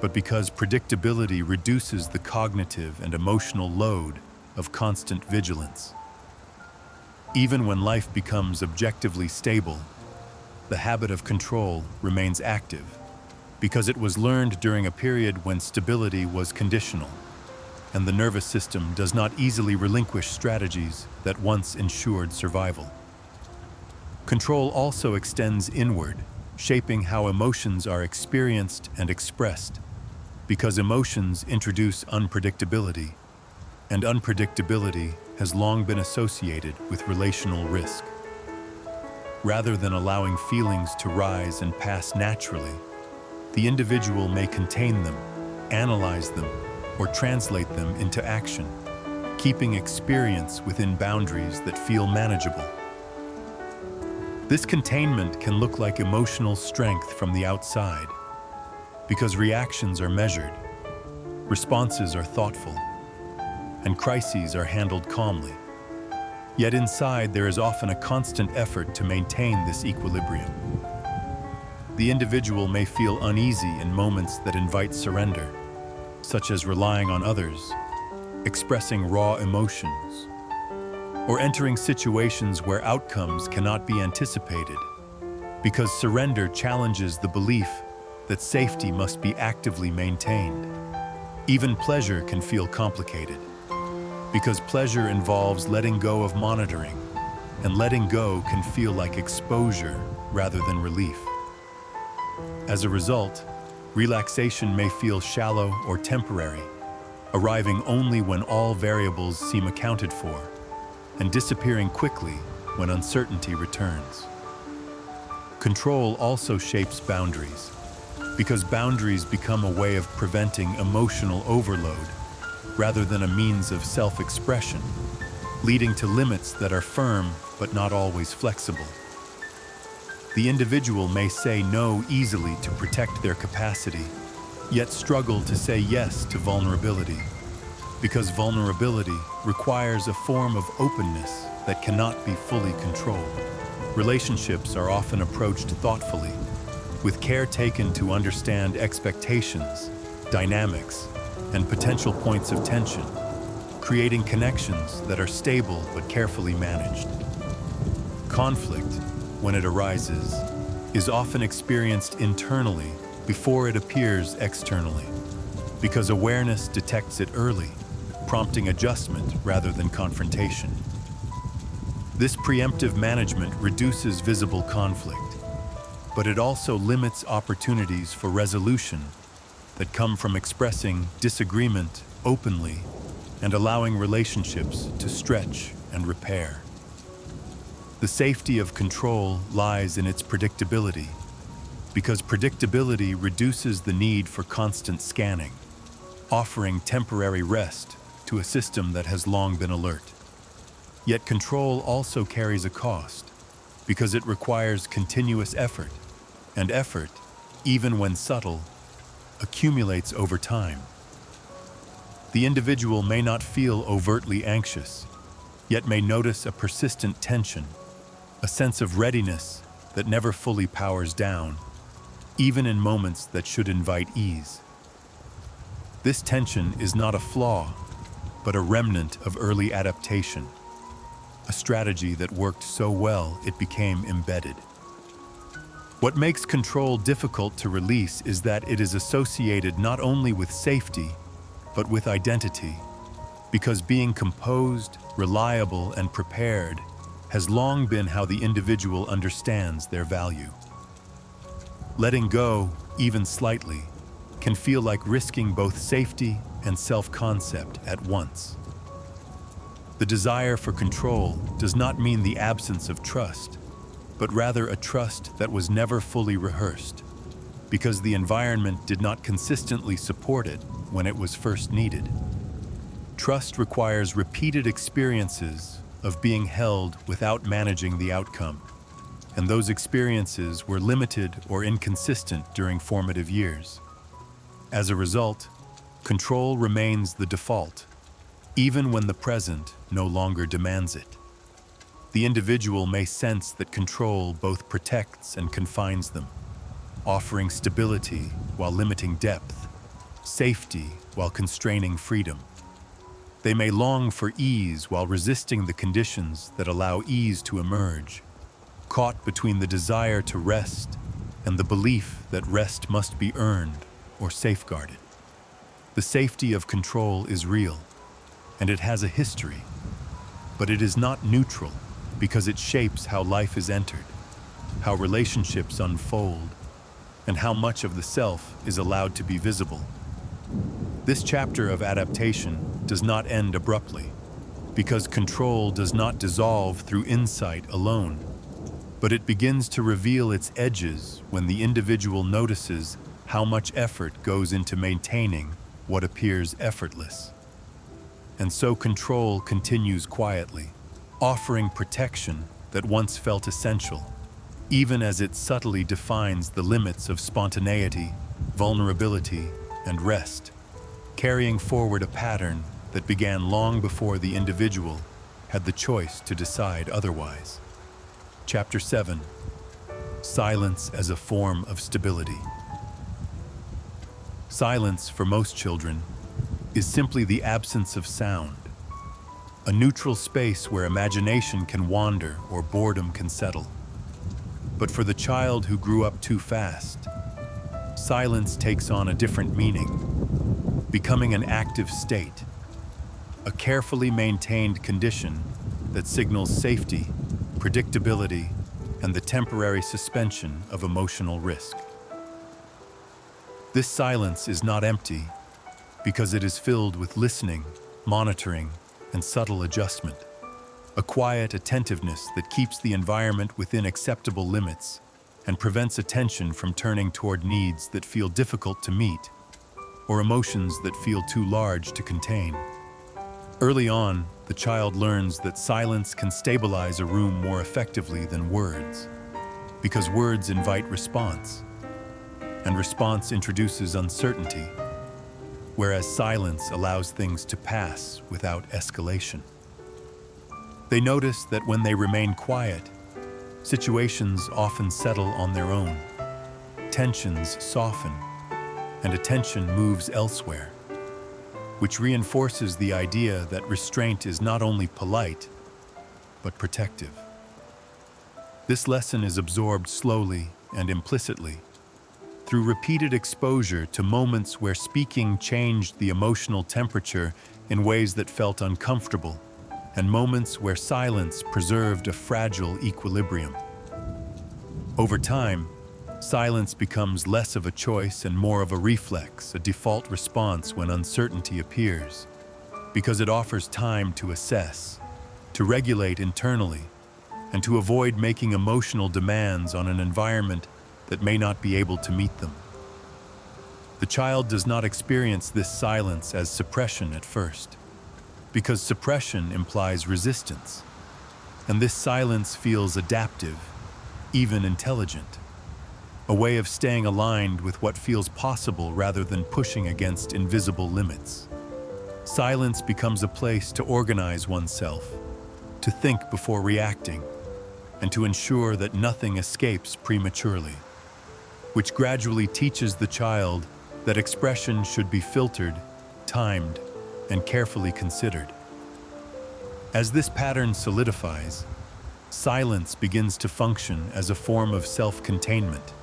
but because predictability reduces the cognitive and emotional load of constant vigilance. Even when life becomes objectively stable, the habit of control remains active, because it was learned during a period when stability was conditional, and the nervous system does not easily relinquish strategies that once ensured survival. Control also extends inward, shaping how emotions are experienced and expressed, because emotions introduce unpredictability, and unpredictability has long been associated with relational risk. Rather than allowing feelings to rise and pass naturally, the individual may contain them, analyze them, or translate them into action, keeping experience within boundaries that feel manageable. This containment can look like emotional strength from the outside, because reactions are measured, responses are thoughtful, and crises are handled calmly. Yet inside, there is often a constant effort to maintain this equilibrium. The individual may feel uneasy in moments that invite surrender, such as relying on others, expressing raw emotions, or entering situations where outcomes cannot be anticipated, because surrender challenges the belief that safety must be actively maintained. Even pleasure can feel complicated, because pleasure involves letting go of monitoring, and letting go can feel like exposure rather than relief. As a result, relaxation may feel shallow or temporary, arriving only when all variables seem accounted for, and disappearing quickly when uncertainty returns. Control also shapes boundaries, because boundaries become a way of preventing emotional overload rather than a means of self-expression, leading to limits that are firm but not always flexible. The individual may say no easily to protect their capacity, yet struggle to say yes to vulnerability, because vulnerability requires a form of openness that cannot be fully controlled. Relationships are often approached thoughtfully, with care taken to understand expectations, dynamics, and potential points of tension, creating connections that are stable but carefully managed. Conflict, when it arises, is often experienced internally before it appears externally, because awareness detects it early, prompting adjustment rather than confrontation. This preemptive management reduces visible conflict, but it also limits opportunities for resolution that come from expressing disagreement openly and allowing relationships to stretch and repair. The safety of control lies in its predictability, because predictability reduces the need for constant scanning, offering temporary rest to a system that has long been alert. Yet control also carries a cost, because it requires continuous effort, and effort, even when subtle, accumulates over time. The individual may not feel overtly anxious, yet may notice a persistent tension, a sense of readiness that never fully powers down, even in moments that should invite ease. This tension is not a flaw, but a remnant of early adaptation, a strategy that worked so well it became embedded. What makes control difficult to release is that it is associated not only with safety, but with identity, because being composed, reliable, and prepared has long been how the individual understands their value. Letting go, even slightly, can feel like risking both safety and self-concept at once. The desire for control does not mean the absence of trust, but rather a trust that was never fully rehearsed, because the environment did not consistently support it when it was first needed. Trust requires repeated experiences of being held without managing the outcome, and those experiences were limited or inconsistent during formative years. As a result, control remains the default, even when the present no longer demands it. The individual may sense that control both protects and confines them, offering stability while limiting depth, safety while constraining freedom. They may long for ease while resisting the conditions that allow ease to emerge, caught between the desire to rest and the belief that rest must be earned or safeguarded. The safety of control is real, and it has a history, but it is not neutral because it shapes how life is entered, how relationships unfold, and how much of the self is allowed to be visible. This chapter of adaptation does not end abruptly, because control does not dissolve through insight alone, but it begins to reveal its edges when the individual notices how much effort goes into maintaining what appears effortless. And so control continues quietly, offering protection that once felt essential, even as it subtly defines the limits of spontaneity, vulnerability, and rest, carrying forward a pattern that began long before the individual had the choice to decide otherwise. Chapter 7: Silence as a Form of Stability. Silence, for most children, is simply the absence of sound, a neutral space where imagination can wander or boredom can settle. But for the child who grew up too fast, silence takes on a different meaning, becoming an active state, a carefully maintained condition that signals safety, predictability, and the temporary suspension of emotional risk. This silence is not empty because it is filled with listening, monitoring, and subtle adjustment, a quiet attentiveness that keeps the environment within acceptable limits and prevents attention from turning toward needs that feel difficult to meet or emotions that feel too large to contain. Early on, the child learns that silence can stabilize a room more effectively than words, because words invite response, and response introduces uncertainty, whereas silence allows things to pass without escalation. They notice that when they remain quiet, situations often settle on their own, tensions soften, and attention moves elsewhere, which reinforces the idea that restraint is not only polite, but protective. This lesson is absorbed slowly and implicitly, through repeated exposure to moments where speaking changed the emotional temperature in ways that felt uncomfortable, and moments where silence preserved a fragile equilibrium. Over time, silence becomes less of a choice and more of a reflex, a default response when uncertainty appears, because it offers time to assess, to regulate internally, and to avoid making emotional demands on an environment that may not be able to meet them. The child does not experience this silence as suppression at first, because suppression implies resistance, and this silence feels adaptive, even intelligent, a way of staying aligned with what feels possible rather than pushing against invisible limits. Silence becomes a place to organize oneself, to think before reacting, and to ensure that nothing escapes prematurely, which gradually teaches the child that expression should be filtered, timed, and carefully considered. As this pattern solidifies, silence begins to function as a form of self-containment,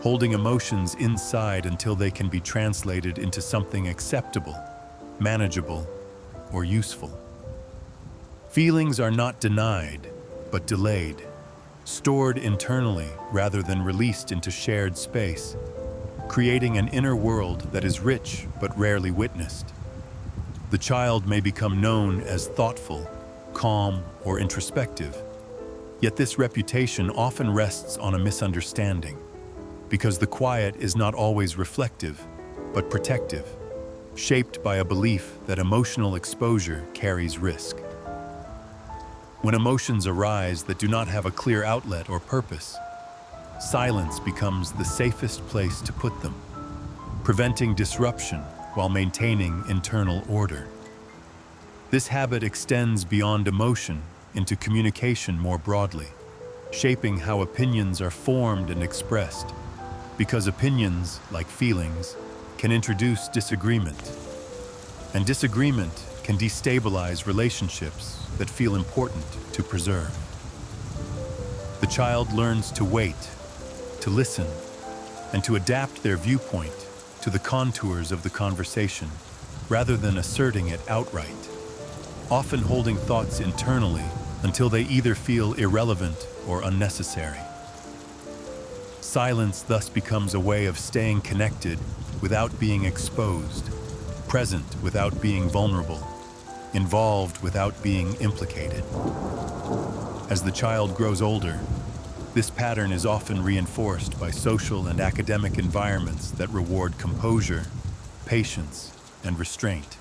holding emotions inside until they can be translated into something acceptable, manageable, or useful. Feelings are not denied, but delayed, stored internally rather than released into shared space, creating an inner world that is rich but rarely witnessed. The child may become known as thoughtful, calm, or introspective, yet this reputation often rests on a misunderstanding, because the quiet is not always reflective, but protective, shaped by a belief that emotional exposure carries risk. When emotions arise that do not have a clear outlet or purpose, silence becomes the safest place to put them, preventing disruption while maintaining internal order. This habit extends beyond emotion into communication more broadly, shaping how opinions are formed and expressed, because opinions, like feelings, can introduce disagreement, and disagreement can destabilize relationships that feel important to preserve. The child learns to wait, to listen, and to adapt their viewpoint to the contours of the conversation, rather than asserting it outright, often holding thoughts internally until they either feel irrelevant or unnecessary. Silence thus becomes a way of staying connected without being exposed, present without being vulnerable, involved without being implicated. As the child grows older, this pattern is often reinforced by social and academic environments that reward composure, patience, and restraint,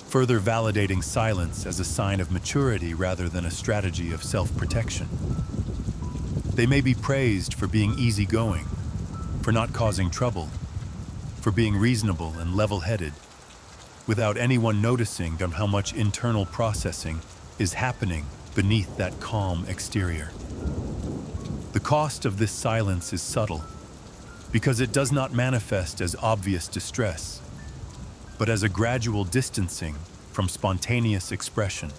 further validating silence as a sign of maturity rather than a strategy of self-protection. They may be praised for being easygoing, for not causing trouble, for being reasonable and level-headed, without anyone noticing how much internal processing is happening beneath that calm exterior. The cost of this silence is subtle, because it does not manifest as obvious distress, but as a gradual distancing from spontaneous expression,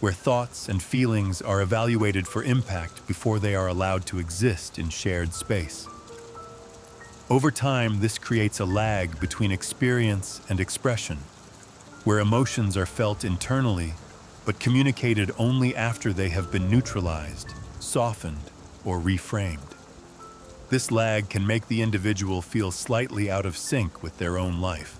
where thoughts and feelings are evaluated for impact before they are allowed to exist in shared space. Over time, this creates a lag between experience and expression, where emotions are felt internally, but communicated only after they have been neutralized, softened, or reframed. This lag can make the individual feel slightly out of sync with their own life,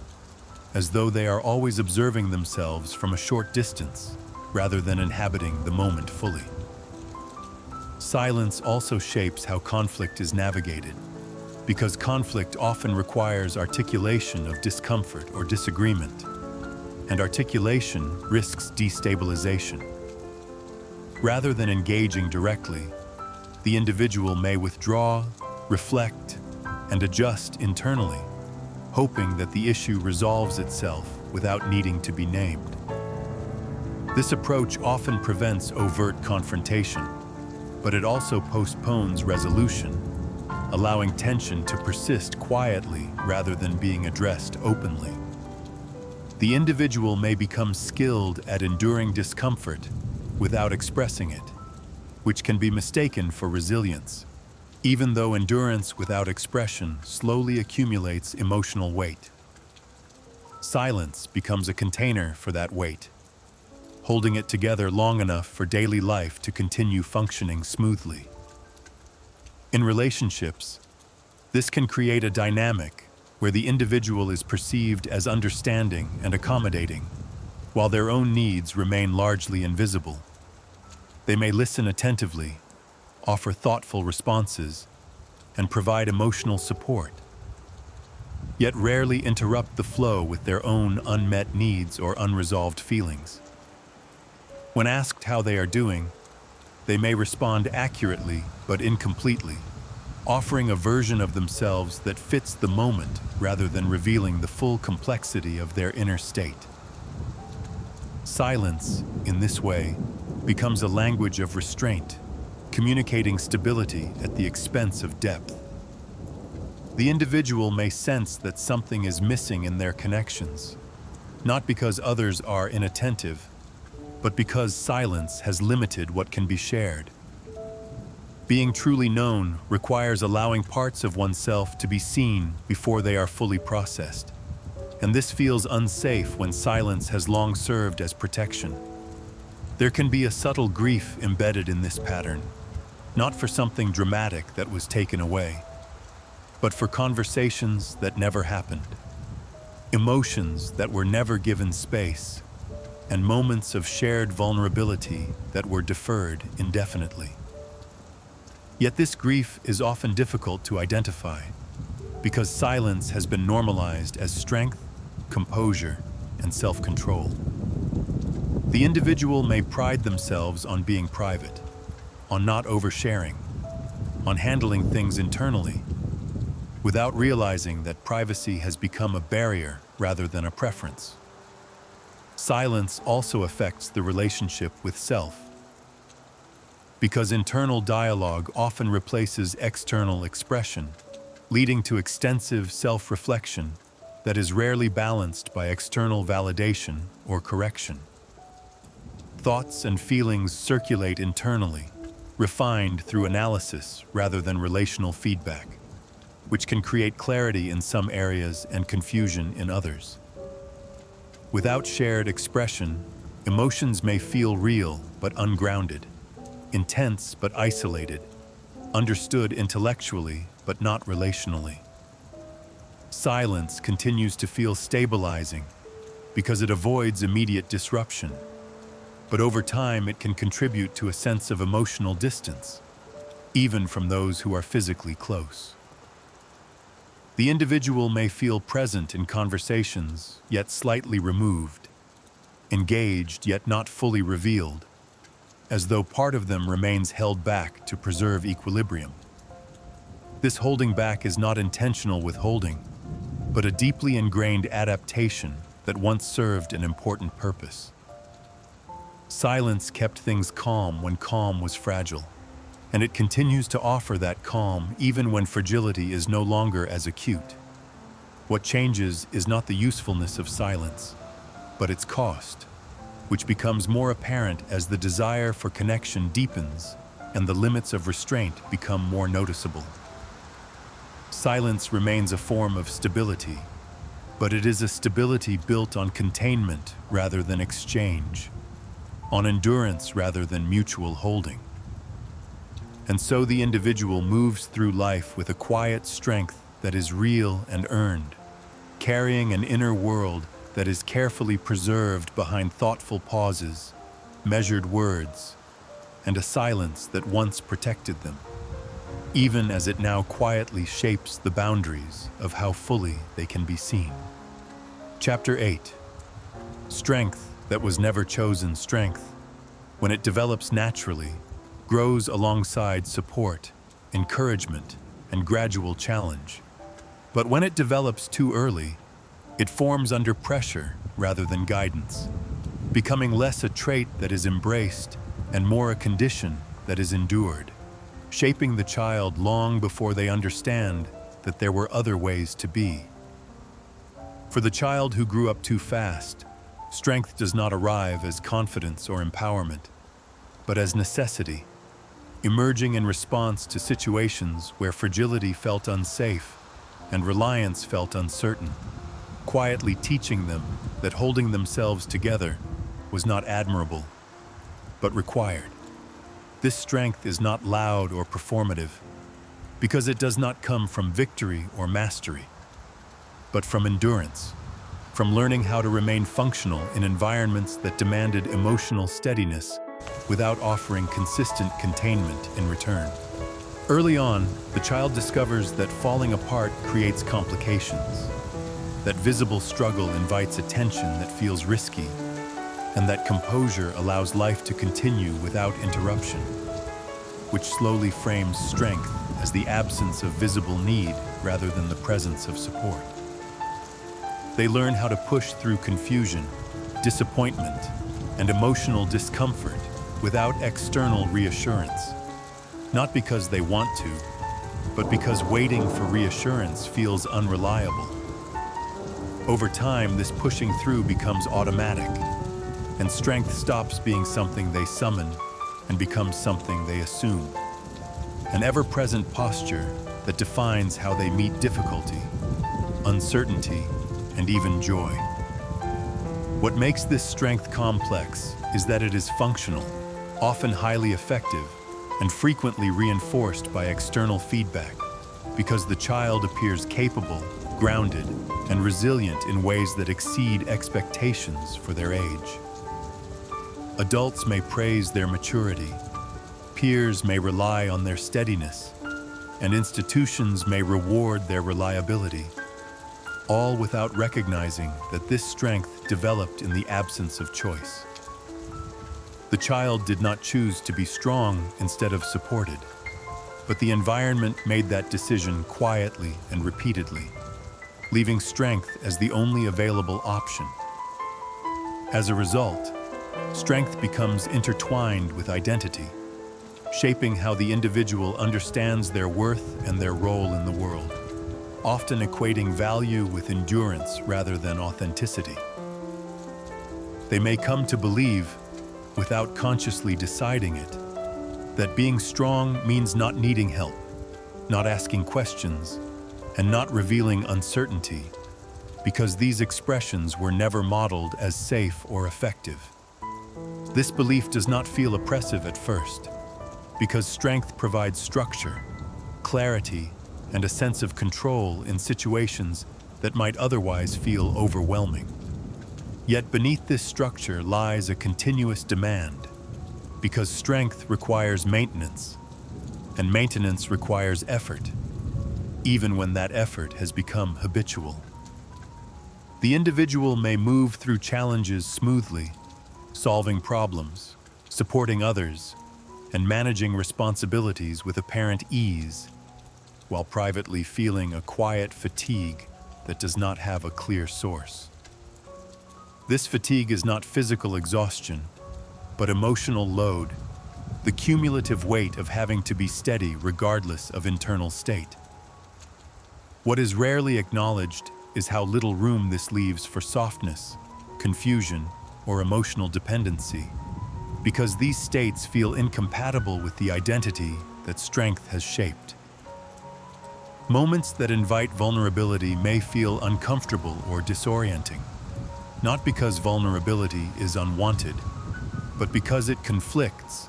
as though they are always observing themselves from a short distance, rather than inhabiting the moment fully. Silence also shapes how conflict is navigated, because conflict often requires articulation of discomfort or disagreement, and articulation risks destabilization. Rather than engaging directly, the individual may withdraw, reflect, and adjust internally, hoping that the issue resolves itself without needing to be named. This approach often prevents overt confrontation, but it also postpones resolution, allowing tension to persist quietly rather than being addressed openly. The individual may become skilled at enduring discomfort without expressing it, which can be mistaken for resilience, even though endurance without expression slowly accumulates emotional weight. Silence becomes a container for that weight, holding it together long enough for daily life to continue functioning smoothly. In relationships, this can create a dynamic where the individual is perceived as understanding and accommodating, while their own needs remain largely invisible. They may listen attentively, offer thoughtful responses, and provide emotional support. yet rarely interrupt the flow with their own unmet needs or unresolved feelings. When asked how they are doing, they may respond accurately but incompletely, offering a version of themselves that fits the moment rather than revealing the full complexity of their inner state. Silence, in this way, becomes a language of restraint, communicating stability at the expense of depth. The individual may sense that something is missing in their connections, not because others are inattentive, but because silence has limited what can be shared. Being truly known requires allowing parts of oneself to be seen before they are fully processed, and this feels unsafe when silence has long served as protection. There can be a subtle grief embedded in this pattern, not for something dramatic that was taken away, but for conversations that never happened, emotions that were never given space, and moments of shared vulnerability that were deferred indefinitely. Yet this grief is often difficult to identify, because silence has been normalized as strength, composure, and self-control. The individual may pride themselves on being private, on not oversharing, on handling things internally, without realizing that privacy has become a barrier rather than a preference. Silence also affects the relationship with self, because internal dialogue often replaces external expression, leading to extensive self-reflection that is rarely balanced by external validation or correction. Thoughts and feelings circulate internally, refined through analysis rather than relational feedback, which can create clarity in some areas and confusion in others. Without shared expression, emotions may feel real but ungrounded, intense but isolated, understood intellectually but not relationally. Silence continues to feel stabilizing because it avoids immediate disruption, but over time it can contribute to a sense of emotional distance, even from those who are physically close. The individual may feel present in conversations, yet slightly removed, engaged yet not fully revealed, as though part of them remains held back to preserve equilibrium. This holding back is not intentional withholding, but a deeply ingrained adaptation that once served an important purpose. Silence kept things calm when calm was fragile, and it continues to offer that calm even when fragility is no longer as acute. What changes is not the usefulness of silence, but its cost, which becomes more apparent as the desire for connection deepens and the limits of restraint become more noticeable. Silence remains a form of stability, but it is a stability built on containment rather than exchange, on endurance rather than mutual holding. And so the individual moves through life with a quiet strength that is real and earned, carrying an inner world that is carefully preserved behind thoughtful pauses, measured words, and a silence that once protected them, even as it now quietly shapes the boundaries of how fully they can be seen. Chapter 8. Strength that was never chosen strength, when it develops naturally, grows alongside support, encouragement, and gradual challenge. But when it develops too early, it forms under pressure rather than guidance, becoming less a trait that is embraced and more a condition that is endured, shaping the child long before they understand that there were other ways to be. For the child who grew up too fast, strength does not arrive as confidence or empowerment, but as necessity, emerging in response to situations where fragility felt unsafe and reliance felt uncertain, quietly teaching them that holding themselves together was not admirable, but required. This strength is not loud or performative, because it does not come from victory or mastery, but from endurance, from learning how to remain functional in environments that demanded emotional steadiness without offering consistent containment in return. Early on, the child discovers that falling apart creates complications, that visible struggle invites attention that feels risky, and that composure allows life to continue without interruption, which slowly frames strength as the absence of visible need rather than the presence of support. They learn how to push through confusion, disappointment, and emotional discomfort without external reassurance, not because they want to, but because waiting for reassurance feels unreliable. Over time, this pushing through becomes automatic, and strength stops being something they summon and becomes something they assume. An ever-present posture that defines how they meet difficulty, uncertainty, and even joy. What makes this strength complex is that it is functional, often highly effective, and frequently reinforced by external feedback, because the child appears capable, grounded, and resilient in ways that exceed expectations for their age. Adults may praise their maturity, peers may rely on their steadiness, and institutions may reward their reliability, all without recognizing that this strength developed in the absence of choice. The child did not choose to be strong instead of supported, but the environment made that decision quietly and repeatedly, leaving strength as the only available option. As a result, strength becomes intertwined with identity, shaping how the individual understands their worth and their role in the world, often equating value with endurance rather than authenticity. They may come to believe, without consciously deciding it, that being strong means not needing help, not asking questions, and not revealing uncertainty, because these expressions were never modeled as safe or effective. This belief does not feel oppressive at first, because strength provides structure, clarity, and a sense of control in situations that might otherwise feel overwhelming. Yet beneath this structure lies a continuous demand, because strength requires maintenance, and maintenance requires effort, even when that effort has become habitual. The individual may move through challenges smoothly, solving problems, supporting others, and managing responsibilities with apparent ease, while privately feeling a quiet fatigue that does not have a clear source. This fatigue is not physical exhaustion, but emotional load, the cumulative weight of having to be steady regardless of internal state. What is rarely acknowledged is how little room this leaves for softness, confusion, or emotional dependency, because these states feel incompatible with the identity that strength has shaped. Moments that invite vulnerability may feel uncomfortable or disorienting, not because vulnerability is unwanted, but because it conflicts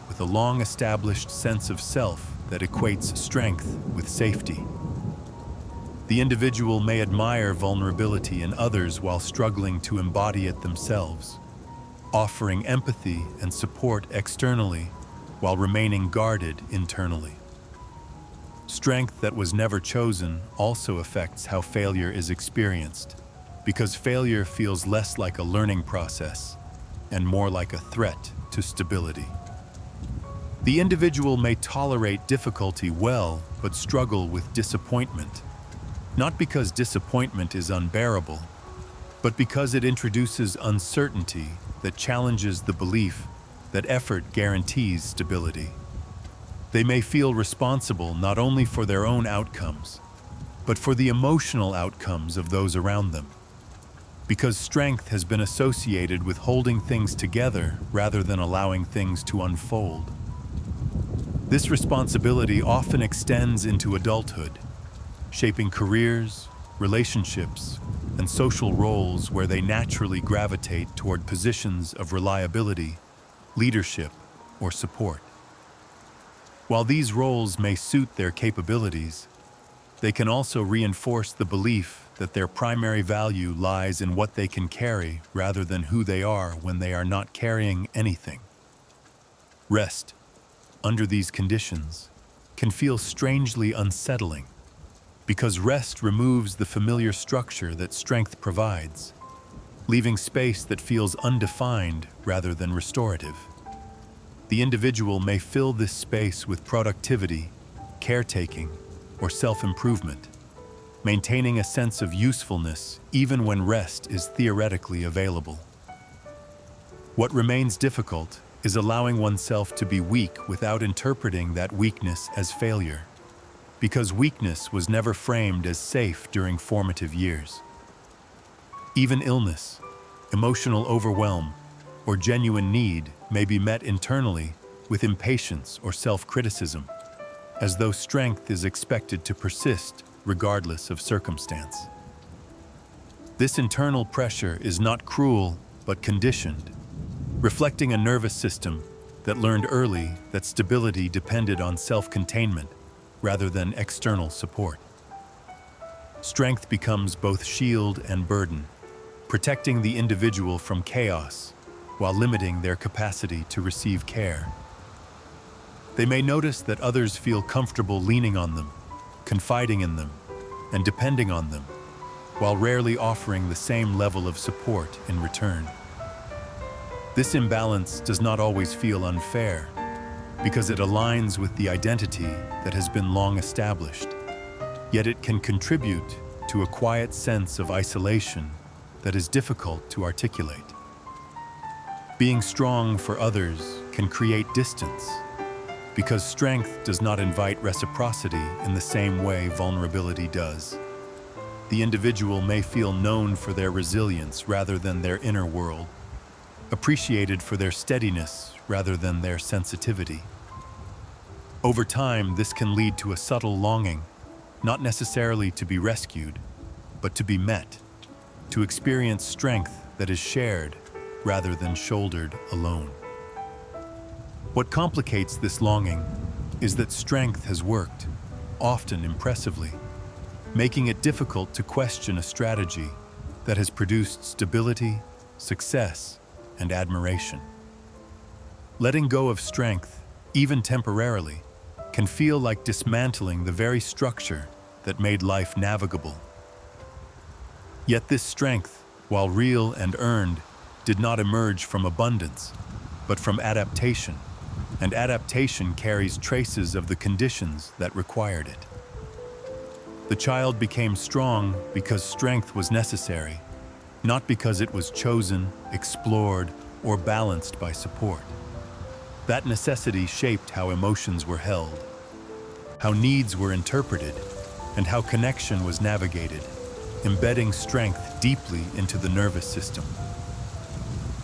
with a long-established sense of self that equates strength with safety. The individual may admire vulnerability in others while struggling to embody it themselves, offering empathy and support externally while remaining guarded internally. Strength that was never chosen also affects how failure is experienced, because failure feels less like a learning process and more like a threat to stability. The individual may tolerate difficulty well, but struggle with disappointment, not because disappointment is unbearable, but because it introduces uncertainty that challenges the belief that effort guarantees stability. They may feel responsible not only for their own outcomes, but for the emotional outcomes of those around them, because strength has been associated with holding things together rather than allowing things to unfold. This responsibility often extends into adulthood, shaping careers, relationships, and social roles where they naturally gravitate toward positions of reliability, leadership, or support. While these roles may suit their capabilities, they can also reinforce the belief that their primary value lies in what they can carry rather than who they are when they are not carrying anything. Rest, under these conditions, can feel strangely unsettling, because rest removes the familiar structure that strength provides, leaving space that feels undefined rather than restorative. The individual may fill this space with productivity, caretaking, or self-improvement, maintaining a sense of usefulness even when rest is theoretically available. What remains difficult is allowing oneself to be weak without interpreting that weakness as failure, because weakness was never framed as safe during formative years. Even illness, emotional overwhelm, or genuine need may be met internally with impatience or self-criticism, as though strength is expected to persist regardless of circumstance. This internal pressure is not cruel but conditioned, reflecting a nervous system that learned early that stability depended on self-containment rather than external support. Strength becomes both shield and burden, protecting the individual from chaos while limiting their capacity to receive care. They may notice that others feel comfortable leaning on them, confiding in them, and depending on them, while rarely offering the same level of support in return. This imbalance does not always feel unfair, because it aligns with the identity that has been long established, yet it can contribute to a quiet sense of isolation that is difficult to articulate. Being strong for others can create distance, because strength does not invite reciprocity in the same way vulnerability does. The individual may feel known for their resilience rather than their inner world, appreciated for their steadiness rather than their sensitivity. Over time, this can lead to a subtle longing, not necessarily to be rescued, but to be met, to experience strength that is shared rather than shouldered alone. What complicates this longing is that strength has worked, often impressively, making it difficult to question a strategy that has produced stability, success, and admiration. Letting go of strength, even temporarily, can feel like dismantling the very structure that made life navigable. Yet this strength, while real and earned, did not emerge from abundance, but from adaptation, and adaptation carries traces of the conditions that required it. The child became strong because strength was necessary, not because it was chosen, explored, or balanced by support. That necessity shaped how emotions were held, how needs were interpreted, and how connection was navigated, embedding strength deeply into the nervous system.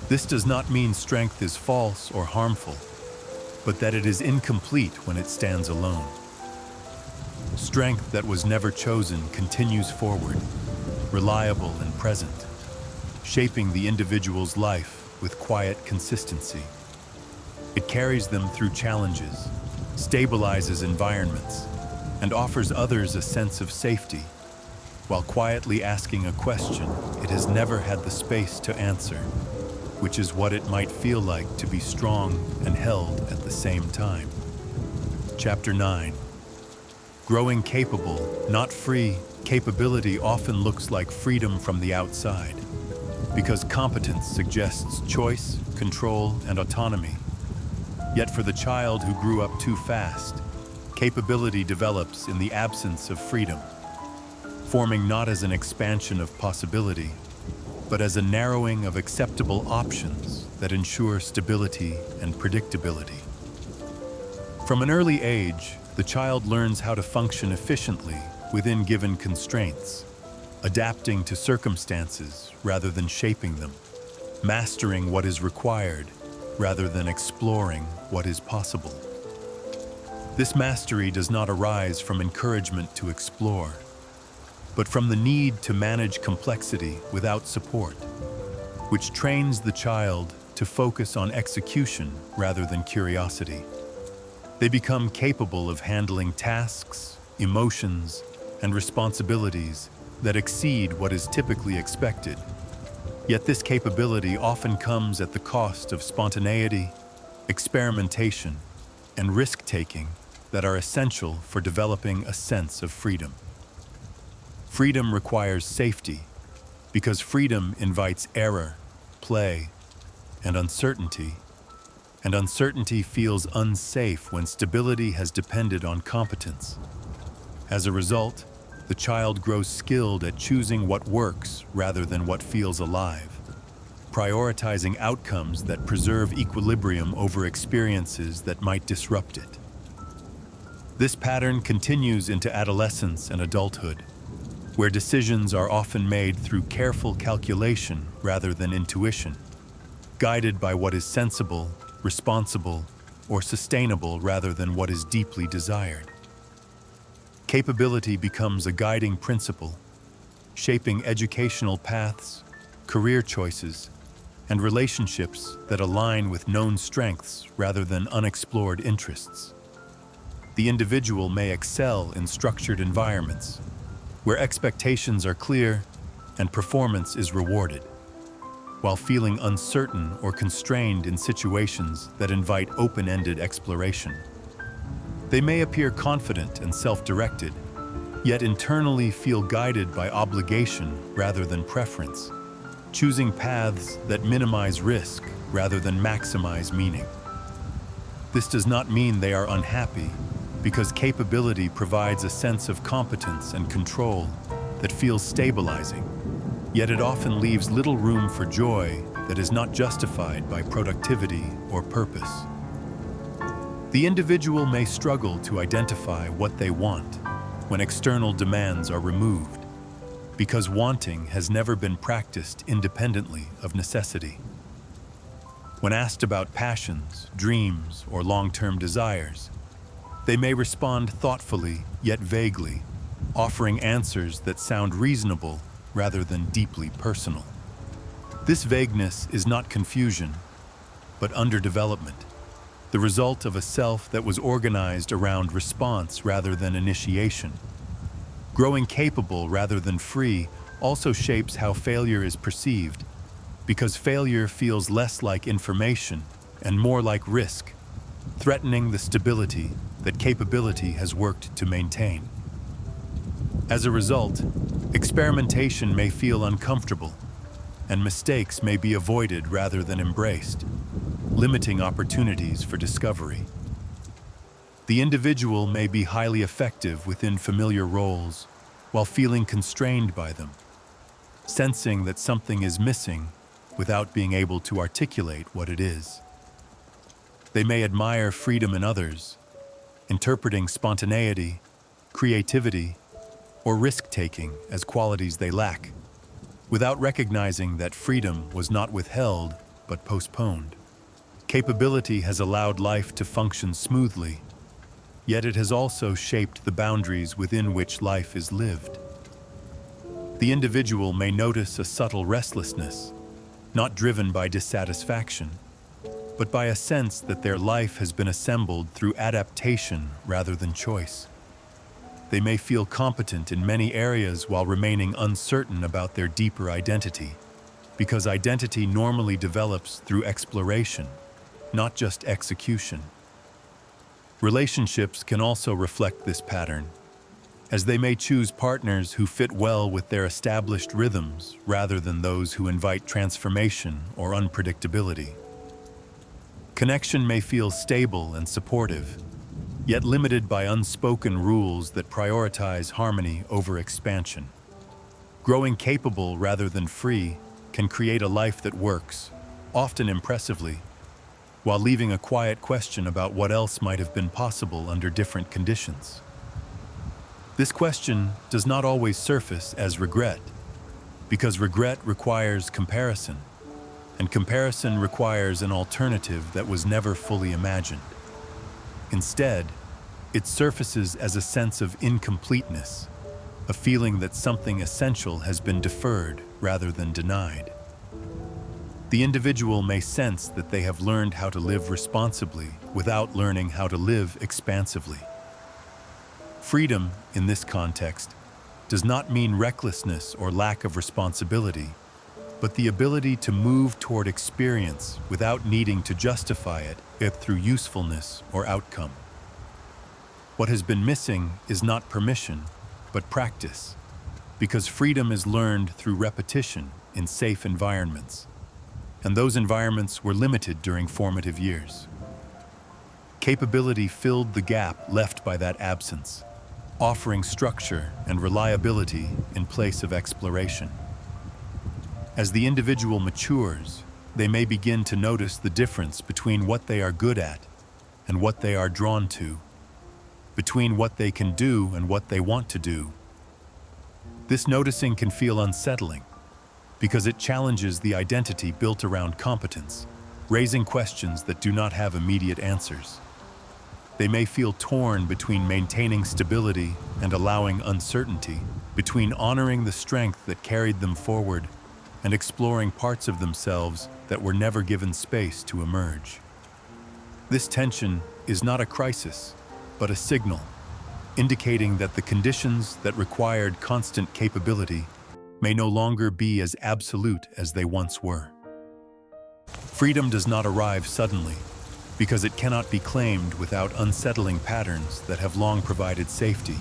This does not mean strength is false or harmful, but that it is incomplete when it stands alone. Strength that was never chosen continues forward, reliable and present, shaping the individual's life with quiet consistency. It carries them through challenges, stabilizes environments, and offers others a sense of safety, while quietly asking a question it has never had the space to answer, which is what it might feel like to be strong and held at the same time. Chapter 9. Growing capable, not free. Capability often looks like freedom from the outside, because competence suggests choice, control, and autonomy. Yet for the child who grew up too fast, capability develops in the absence of freedom, forming not as an expansion of possibility, but as a narrowing of acceptable options that ensure stability and predictability. From an early age, the child learns how to function efficiently within given constraints, adapting to circumstances rather than shaping them, mastering what is required rather than exploring what is possible. This mastery does not arise from encouragement to explore, but from the need to manage complexity without support, which trains the child to focus on execution rather than curiosity. They become capable of handling tasks, emotions, and responsibilities that exceed what is typically expected. Yet this capability often comes at the cost of spontaneity, experimentation, and risk-taking that are essential for developing a sense of freedom. Freedom requires safety, because freedom invites error, play, and uncertainty. And uncertainty feels unsafe when stability has depended on competence. As a result, the child grows skilled at choosing what works rather than what feels alive, prioritizing outcomes that preserve equilibrium over experiences that might disrupt it. This pattern continues into adolescence and adulthood, where decisions are often made through careful calculation rather than intuition, guided by what is sensible, responsible, or sustainable rather than what is deeply desired. Capability becomes a guiding principle, shaping educational paths, career choices, and relationships that align with known strengths rather than unexplored interests. The individual may excel in structured environments, where expectations are clear and performance is rewarded, while feeling uncertain or constrained in situations that invite open-ended exploration. They may appear confident and self-directed, yet internally feel guided by obligation rather than preference, choosing paths that minimize risk rather than maximize meaning. This does not mean they are unhappy, because capability provides a sense of competence and control that feels stabilizing, yet it often leaves little room for joy that is not justified by productivity or purpose. The individual may struggle to identify what they want when external demands are removed, because wanting has never been practiced independently of necessity. When asked about passions, dreams, or long-term desires, they may respond thoughtfully yet vaguely, offering answers that sound reasonable rather than deeply personal. This vagueness is not confusion, but underdevelopment, the result of a self that was organized around response rather than initiation. Growing capable rather than free also shapes how failure is perceived, because failure feels less like information and more like risk, threatening the stability that capability has worked to maintain. As a result, experimentation may feel uncomfortable, and mistakes may be avoided rather than embraced, limiting opportunities for discovery. The individual may be highly effective within familiar roles while feeling constrained by them, sensing that something is missing without being able to articulate what it is. They may admire freedom in others, interpreting spontaneity, creativity, or risk-taking as qualities they lack, without recognizing that freedom was not withheld but postponed. Capability has allowed life to function smoothly, yet it has also shaped the boundaries within which life is lived. The individual may notice a subtle restlessness, not driven by dissatisfaction, but by a sense that their life has been assembled through adaptation rather than choice. They may feel competent in many areas while remaining uncertain about their deeper identity, because identity normally develops through exploration, not just execution. Relationships can also reflect this pattern, as they may choose partners who fit well with their established rhythms rather than those who invite transformation or unpredictability. Connection may feel stable and supportive, yet limited by unspoken rules that prioritize harmony over expansion. Growing capable rather than free can create a life that works, often impressively, while leaving a quiet question about what else might have been possible under different conditions. This question does not always surface as regret, because regret requires comparison, and comparison requires an alternative that was never fully imagined. Instead, it surfaces as a sense of incompleteness, a feeling that something essential has been deferred rather than denied. The individual may sense that they have learned how to live responsibly without learning how to live expansively. Freedom, in this context, does not mean recklessness or lack of responsibility, but the ability to move toward experience without needing to justify it through usefulness or outcome. What has been missing is not permission, but practice. because freedom is learned through repetition in safe environments, and those environments were limited during formative years. Capability filled the gap left by that absence, offering structure and reliability in place of exploration. As the individual matures, they may begin to notice the difference between what they are good at and what they are drawn to, between what they can do and what they want to do. This noticing can feel unsettling because it challenges the identity built around competence, raising questions that do not have immediate answers. They may feel torn between maintaining stability and allowing uncertainty, between honoring the strength that carried them forward and exploring parts of themselves that were never given space to emerge. This tension is not a crisis, but a signal, indicating that the conditions that required constant capability may no longer be as absolute as they once were. Freedom does not arrive suddenly, because it cannot be claimed without unsettling patterns that have long provided safety.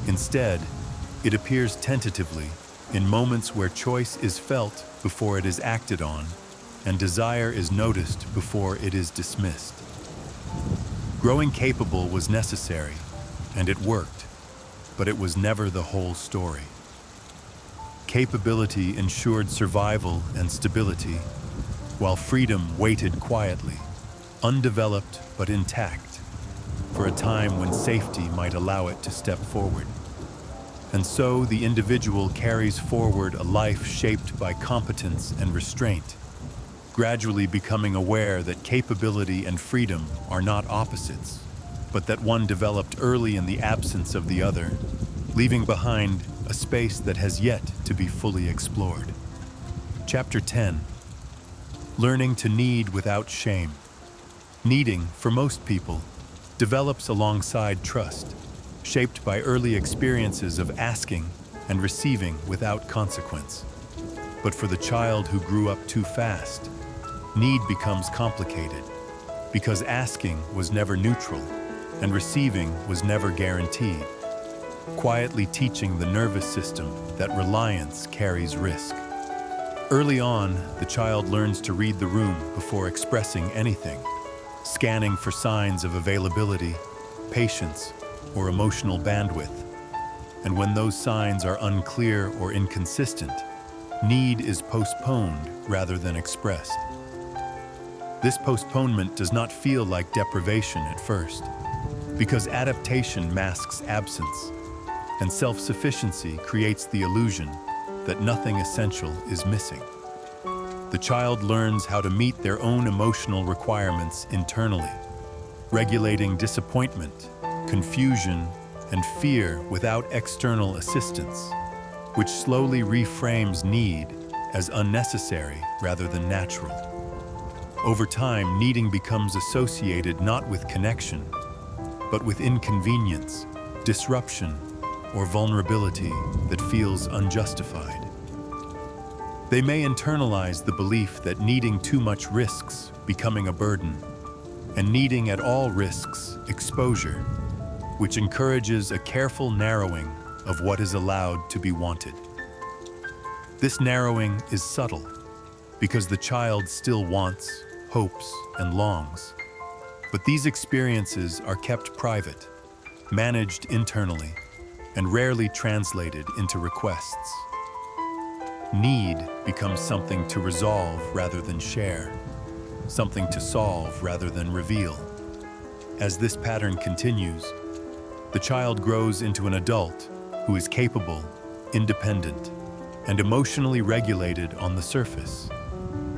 Instead, it appears tentatively in moments where choice is felt before it is acted on, and desire is noticed before it is dismissed. Growing capable was necessary, and it worked, but it was never the whole story. Capability ensured survival and stability, while freedom waited quietly, undeveloped but intact, for a time when safety might allow it to step forward. And so the individual carries forward a life shaped by competence and restraint, gradually becoming aware that capability and freedom are not opposites, but that one developed early in the absence of the other, leaving behind a space that has yet to be fully explored. Chapter 10. Learning to need without shame. Needing, for most people, develops alongside trust, shaped by early experiences of asking and receiving without consequence. But for the child who grew up too fast, need becomes complicated, because asking was never neutral and receiving was never guaranteed, quietly teaching the nervous system that reliance carries risk. Early on, the child learns to read the room before expressing anything, scanning for signs of availability, patience, or emotional bandwidth. And when those signs are unclear or inconsistent, need is postponed rather than expressed. This postponement does not feel like deprivation at first, because adaptation masks absence, and self-sufficiency creates the illusion that nothing essential is missing. The child learns how to meet their own emotional requirements internally, regulating disappointment, confusion, and fear without external assistance, which slowly reframes need as unnecessary rather than natural. Over time, needing becomes associated not with connection, but with inconvenience, disruption, or vulnerability that feels unjustified. They may internalize the belief that needing too much risks becoming a burden, and needing at all risks exposure, which encourages a careful narrowing of what is allowed to be wanted. This narrowing is subtle, because the child still wants, hopes, and longs. But these experiences are kept private, managed internally, and rarely translated into requests. Need becomes something to resolve rather than share, something to solve rather than reveal. As this pattern continues, the child grows into an adult who is capable, independent, and emotionally regulated on the surface,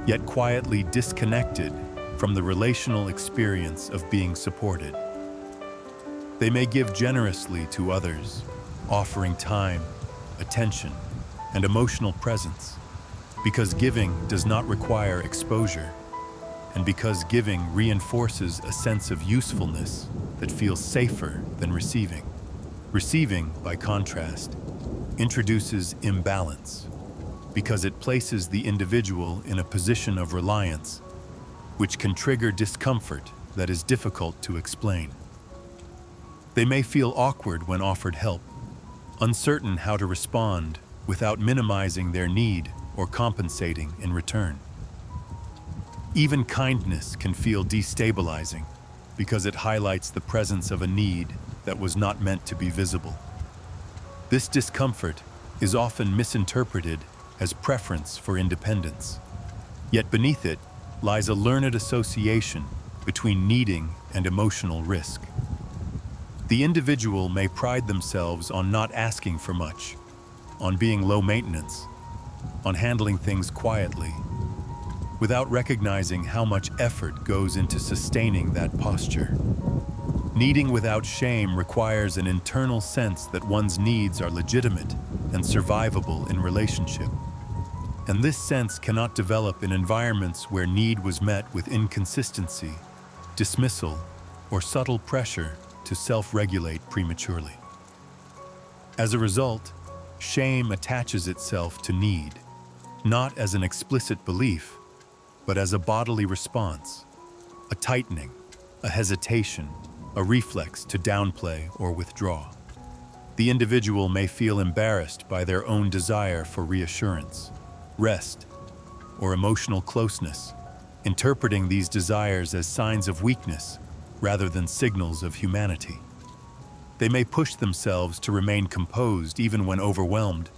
yet quietly disconnected from the relational experience of being supported. They may give generously to others, offering time, attention, and emotional presence, because giving does not require exposure, and because giving reinforces a sense of usefulness that feels safer than receiving. Receiving, by contrast, introduces imbalance, because it places the individual in a position of reliance, which can trigger discomfort that is difficult to explain. They may feel awkward when offered help, uncertain how to respond without minimizing their need or compensating in return. Even kindness can feel destabilizing because it highlights the presence of a need that was not meant to be visible. This discomfort is often misinterpreted as preference for independence. Yet beneath it lies a learned association between needing and emotional risk. The individual may pride themselves on not asking for much, on being low maintenance, on handling things quietly, without recognizing how much effort goes into sustaining that posture. Needing without shame requires an internal sense that one's needs are legitimate and survivable in relationship. And this sense cannot develop in environments where need was met with inconsistency, dismissal, or subtle pressure to self-regulate prematurely. As a result, shame attaches itself to need, not as an explicit belief, but as a bodily response, a tightening, a hesitation, a reflex to downplay or withdraw. The individual may feel embarrassed by their own desire for reassurance, rest, or emotional closeness, interpreting these desires as signs of weakness rather than signals of humanity. They may push themselves to remain composed even when overwhelmed,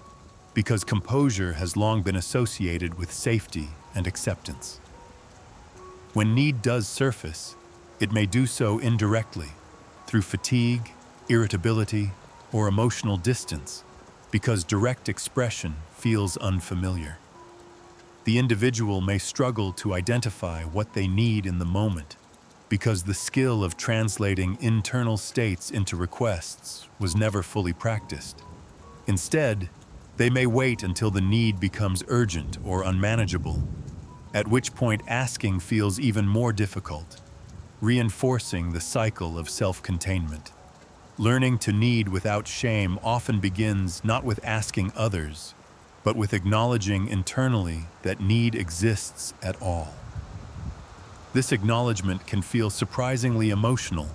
because composure has long been associated with safety and acceptance. When need does surface, it may do so indirectly, through fatigue, irritability, or emotional distance, because direct expression feels unfamiliar. The individual may struggle to identify what they need in the moment, because the skill of translating internal states into requests was never fully practiced. Instead, they may wait until the need becomes urgent or unmanageable, at which point asking feels even more difficult, reinforcing the cycle of self-containment. Learning to need without shame often begins not with asking others, but with acknowledging internally that need exists at all. This acknowledgement can feel surprisingly emotional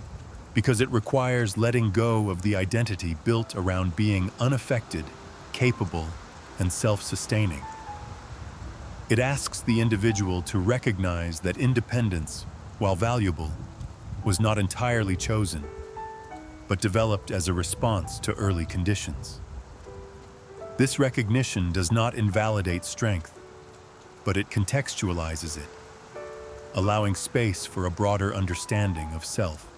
because it requires letting go of the identity built around being unaffected, capable, and self-sustaining. It asks the individual to recognize that independence, while valuable, was not entirely chosen, but developed as a response to early conditions. This recognition does not invalidate strength, but it contextualizes it, allowing space for a broader understanding of self.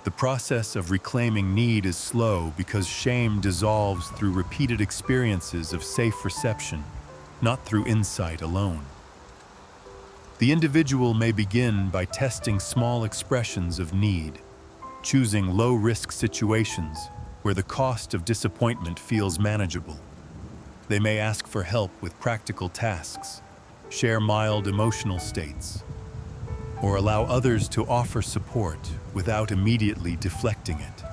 The process of reclaiming need is slow because shame dissolves through repeated experiences of safe reception, not through insight alone. The individual may begin by testing small expressions of need, choosing low-risk situations where the cost of disappointment feels manageable. They may ask for help with practical tasks, share mild emotional states, or allow others to offer support without immediately deflecting it.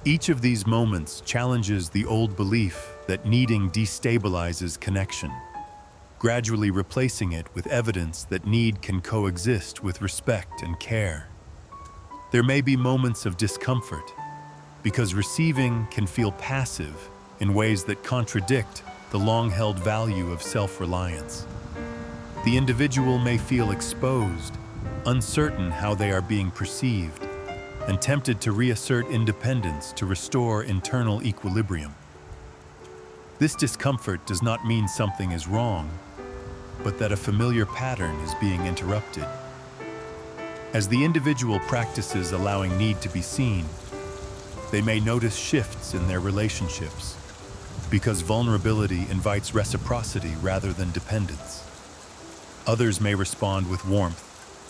Each of these moments challenges the old belief that needing destabilizes connection, gradually replacing it with evidence that need can coexist with respect and care. There may be moments of discomfort, because receiving can feel passive in ways that contradict the long-held value of self-reliance. The individual may feel exposed, uncertain how they are being perceived, and tempted to reassert independence to restore internal equilibrium. This discomfort does not mean something is wrong, but that a familiar pattern is being interrupted. As the individual practices allowing need to be seen, they may notice shifts in their relationships, because vulnerability invites reciprocity rather than dependence. Others may respond with warmth,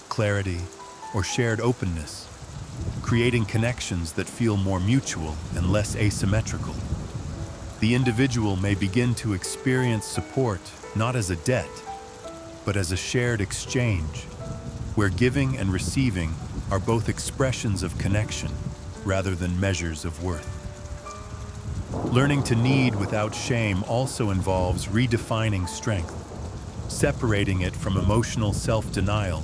clarity, or shared openness, creating connections that feel more mutual and less asymmetrical. The individual may begin to experience support not as a debt, but as a shared exchange, where giving and receiving are both expressions of connection rather than measures of worth. Learning to need without shame also involves redefining strength, separating it from emotional self-denial,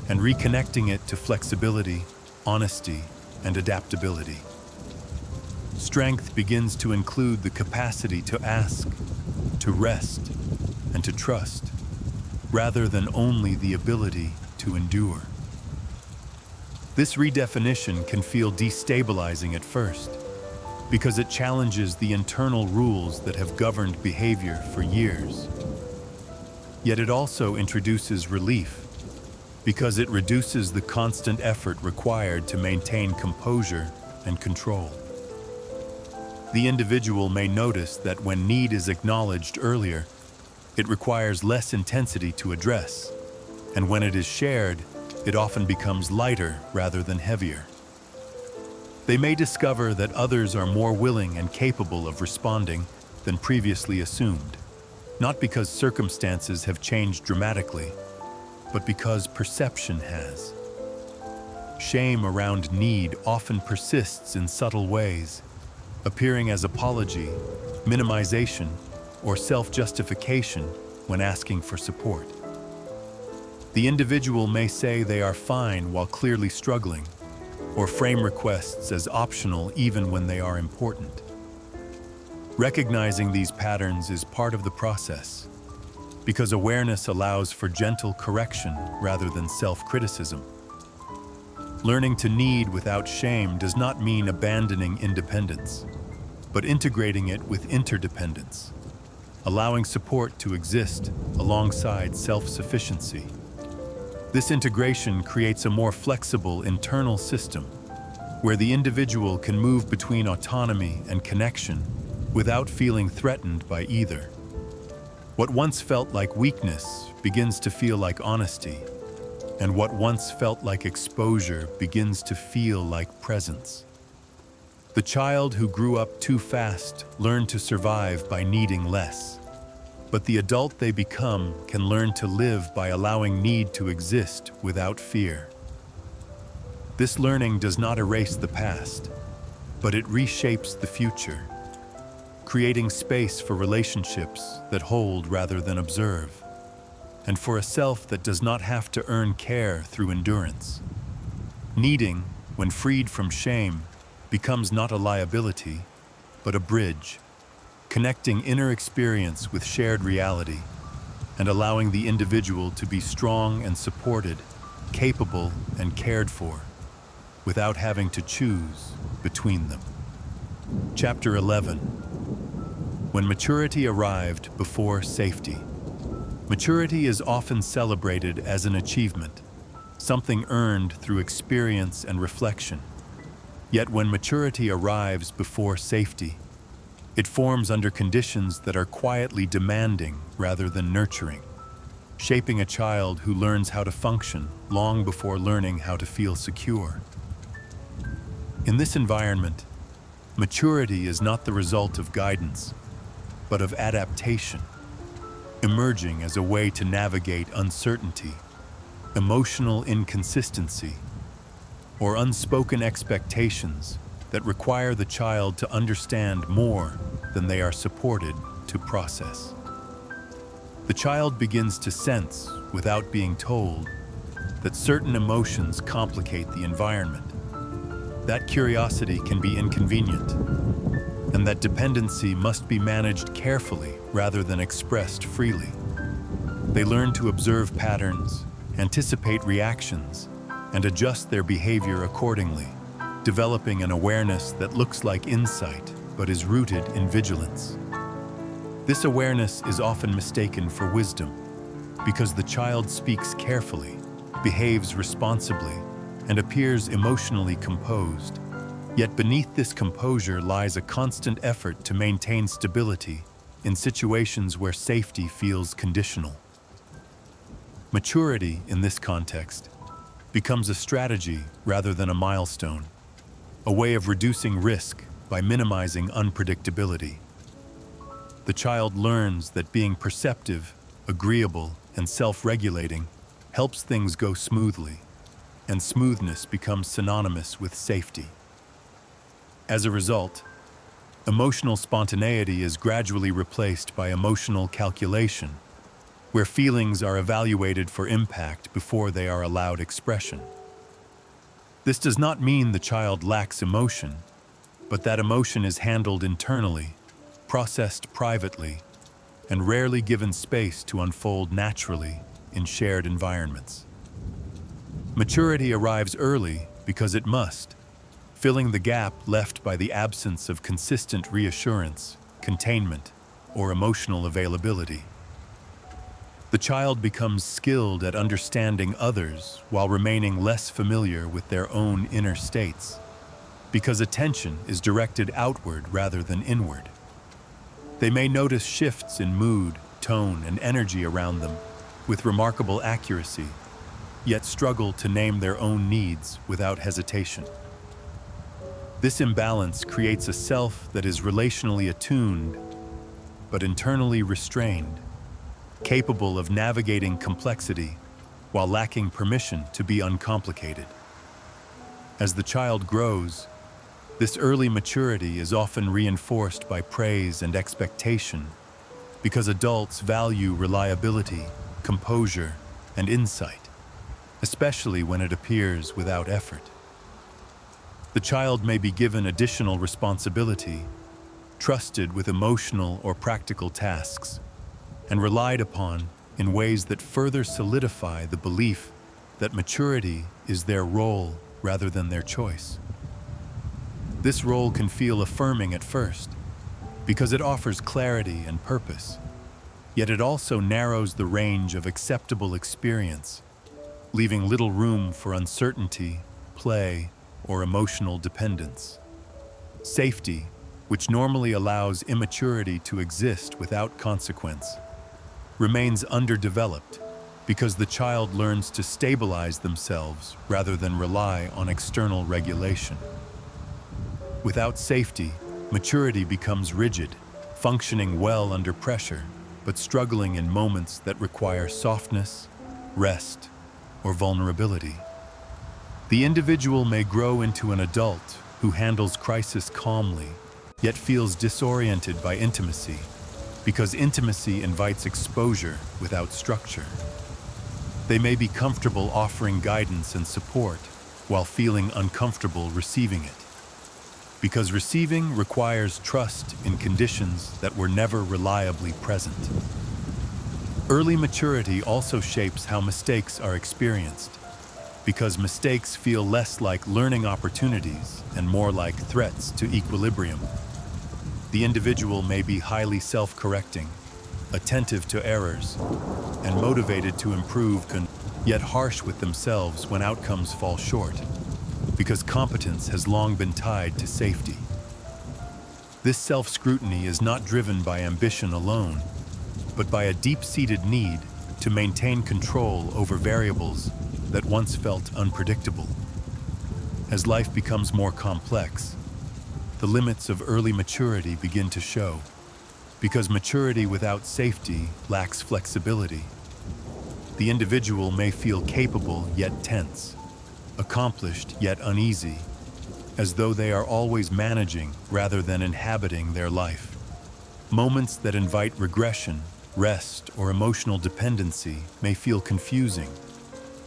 and reconnecting it to flexibility, honesty, and adaptability. Strength begins to include the capacity to ask, to rest, and to trust, rather than only the ability to endure. This redefinition can feel destabilizing at first, because it challenges the internal rules that have governed behavior for years. Yet it also introduces relief, because it reduces the constant effort required to maintain composure and control. The individual may notice that when need is acknowledged earlier, it requires less intensity to address, and when it is shared, it often becomes lighter rather than heavier. They may discover that others are more willing and capable of responding than previously assumed, not because circumstances have changed dramatically, but because perception has. Shame around need often persists in subtle ways, appearing as apology, minimization, or self-justification when asking for support. The individual may say they are fine while clearly struggling, or frame requests as optional even when they are important. Recognizing these patterns is part of the process, because awareness allows for gentle correction rather than self-criticism. Learning to need without shame does not mean abandoning independence, but integrating it with interdependence, allowing support to exist alongside self-sufficiency. This integration creates a more flexible internal system, where the individual can move between autonomy and connection without feeling threatened by either. What once felt like weakness begins to feel like honesty, and what once felt like exposure begins to feel like presence. The child who grew up too fast learned to survive by needing less, but the adult they become can learn to live by allowing need to exist without fear. This learning does not erase the past, but it reshapes the future, creating space for relationships that hold rather than observe, and for a self that does not have to earn care through endurance. Needing, when freed from shame, becomes not a liability, but a bridge, connecting inner experience with shared reality, and allowing the individual to be strong and supported, capable and cared for, without having to choose between them. Chapter 11. When maturity arrived before safety. Maturity is often celebrated as an achievement, something earned through experience and reflection. Yet when maturity arrives before safety, it forms under conditions that are quietly demanding rather than nurturing, shaping a child who learns how to function long before learning how to feel secure. In this environment, maturity is not the result of guidance, but of adaptation, emerging as a way to navigate uncertainty, emotional inconsistency, or unspoken expectations that require the child to understand more than they are supported to process. The child begins to sense, without being told, that certain emotions complicate the environment. That curiosity can be inconvenient, and that dependency must be managed carefully rather than expressed freely. They learn to observe patterns, anticipate reactions, and adjust their behavior accordingly, developing an awareness that looks like insight but is rooted in vigilance. This awareness is often mistaken for wisdom because the child speaks carefully, behaves responsibly, and appears emotionally composed. Yet beneath this composure lies a constant effort to maintain stability in situations where safety feels conditional. Maturity, in this context, becomes a strategy rather than a milestone, a way of reducing risk by minimizing unpredictability. The child learns that being perceptive, agreeable, and self-regulating helps things go smoothly, and smoothness becomes synonymous with safety. As a result, emotional spontaneity is gradually replaced by emotional calculation, where feelings are evaluated for impact before they are allowed expression. This does not mean the child lacks emotion, but that emotion is handled internally, processed privately, and rarely given space to unfold naturally in shared environments. Maturity arrives early because it must, filling the gap left by the absence of consistent reassurance, containment, or emotional availability. The child becomes skilled at understanding others while remaining less familiar with their own inner states, because attention is directed outward rather than inward. They may notice shifts in mood, tone, and energy around them with remarkable accuracy, yet struggle to name their own needs without hesitation. This imbalance creates a self that is relationally attuned, but internally restrained, capable of navigating complexity while lacking permission to be uncomplicated. As the child grows, this early maturity is often reinforced by praise and expectation because adults value reliability, composure, and insight, especially when it appears without effort. The child may be given additional responsibility, trusted with emotional or practical tasks, and relied upon in ways that further solidify the belief that maturity is their role rather than their choice. This role can feel affirming at first because it offers clarity and purpose, yet it also narrows the range of acceptable experience, leaving little room for uncertainty, play, or emotional dependence. Safety, which normally allows immaturity to exist without consequence, remains underdeveloped because the child learns to stabilize themselves rather than rely on external regulation. Without safety, maturity becomes rigid, functioning well under pressure, but struggling in moments that require softness, rest, or vulnerability. The individual may grow into an adult who handles crisis calmly, yet feels disoriented by intimacy, because intimacy invites exposure without structure. They may be comfortable offering guidance and support while feeling uncomfortable receiving it, because receiving requires trust in conditions that were never reliably present. Early maturity also shapes how mistakes are experienced, because mistakes feel less like learning opportunities and more like threats to equilibrium. The individual may be highly self-correcting, attentive to errors, and motivated to improve, yet harsh with themselves when outcomes fall short, because competence has long been tied to safety. This self-scrutiny is not driven by ambition alone, but by a deep-seated need to maintain control over variables that once felt unpredictable. As life becomes more complex, the limits of early maturity begin to show, because maturity without safety lacks flexibility. The individual may feel capable yet tense, accomplished yet uneasy, as though they are always managing rather than inhabiting their life. Moments that invite regression, rest, or emotional dependency may feel confusing,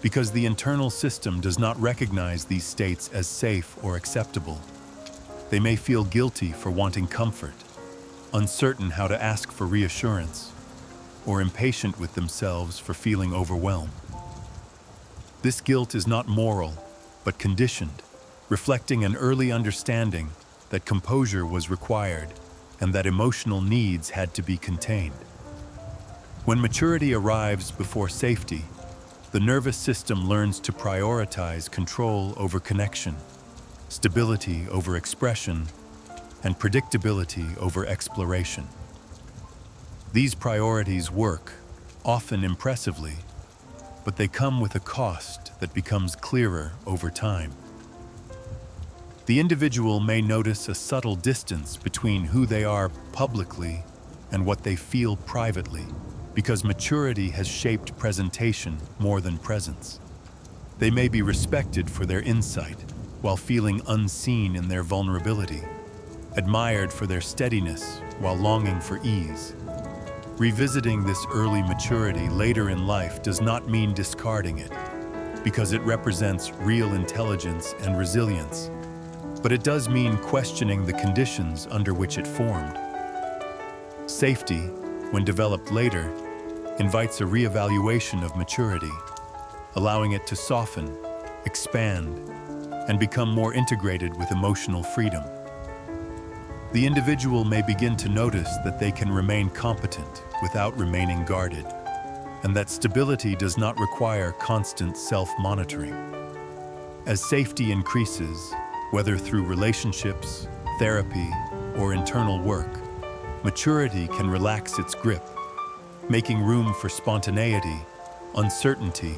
because the internal system does not recognize these states as safe or acceptable. They may feel guilty for wanting comfort, uncertain how to ask for reassurance, or impatient with themselves for feeling overwhelmed. This guilt is not moral, but conditioned, reflecting an early understanding that composure was required and that emotional needs had to be contained. When maturity arrives before safety, the nervous system learns to prioritize control over connection, stability over expression, and predictability over exploration. These priorities work, often impressively, but they come with a cost that becomes clearer over time. The individual may notice a subtle distance between who they are publicly and what they feel privately, because maturity has shaped presentation more than presence. They may be respected for their insight, while feeling unseen in their vulnerability, admired for their steadiness while longing for ease. Revisiting this early maturity later in life does not mean discarding it, because it represents real intelligence and resilience, but but it does mean questioning the conditions under which it formed. Safety, when developed later, invites a reevaluation of maturity, allowing it to soften, expand, and become more integrated with emotional freedom. The individual may begin to notice that they can remain competent without remaining guarded, and that stability does not require constant self-monitoring. As safety increases, whether through relationships, therapy, or internal work, maturity can relax its grip, making room for spontaneity, uncertainty,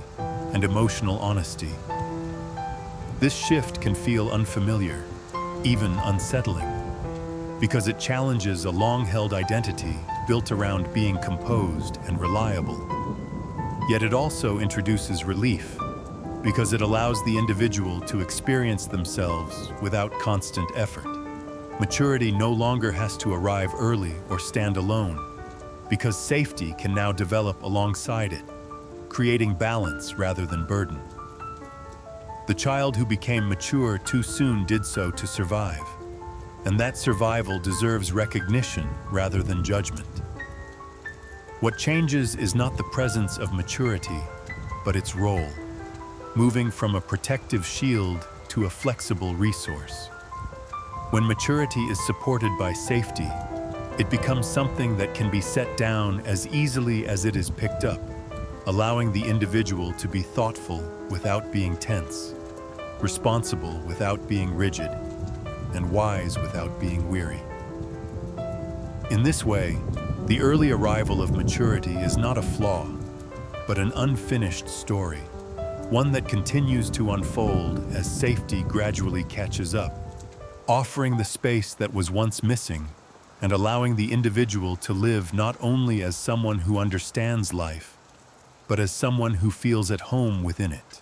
and emotional honesty. This shift can feel unfamiliar, even unsettling, because it challenges a long-held identity built around being composed and reliable. Yet it also introduces relief, because it allows the individual to experience themselves without constant effort. Maturity no longer has to arrive early or stand alone, because safety can now develop alongside it, creating balance rather than burden. The child who became mature too soon did so to survive, and that survival deserves recognition rather than judgment. What changes is not the presence of maturity, but its role, moving from a protective shield to a flexible resource. When maturity is supported by safety, it becomes something that can be set down as easily as it is picked up, allowing the individual to be thoughtful without being tense, responsible without being rigid, and wise without being weary. In this way, the early arrival of maturity is not a flaw, but an unfinished story, one that continues to unfold as safety gradually catches up, offering the space that was once missing and allowing the individual to live not only as someone who understands life, but as someone who feels at home within it.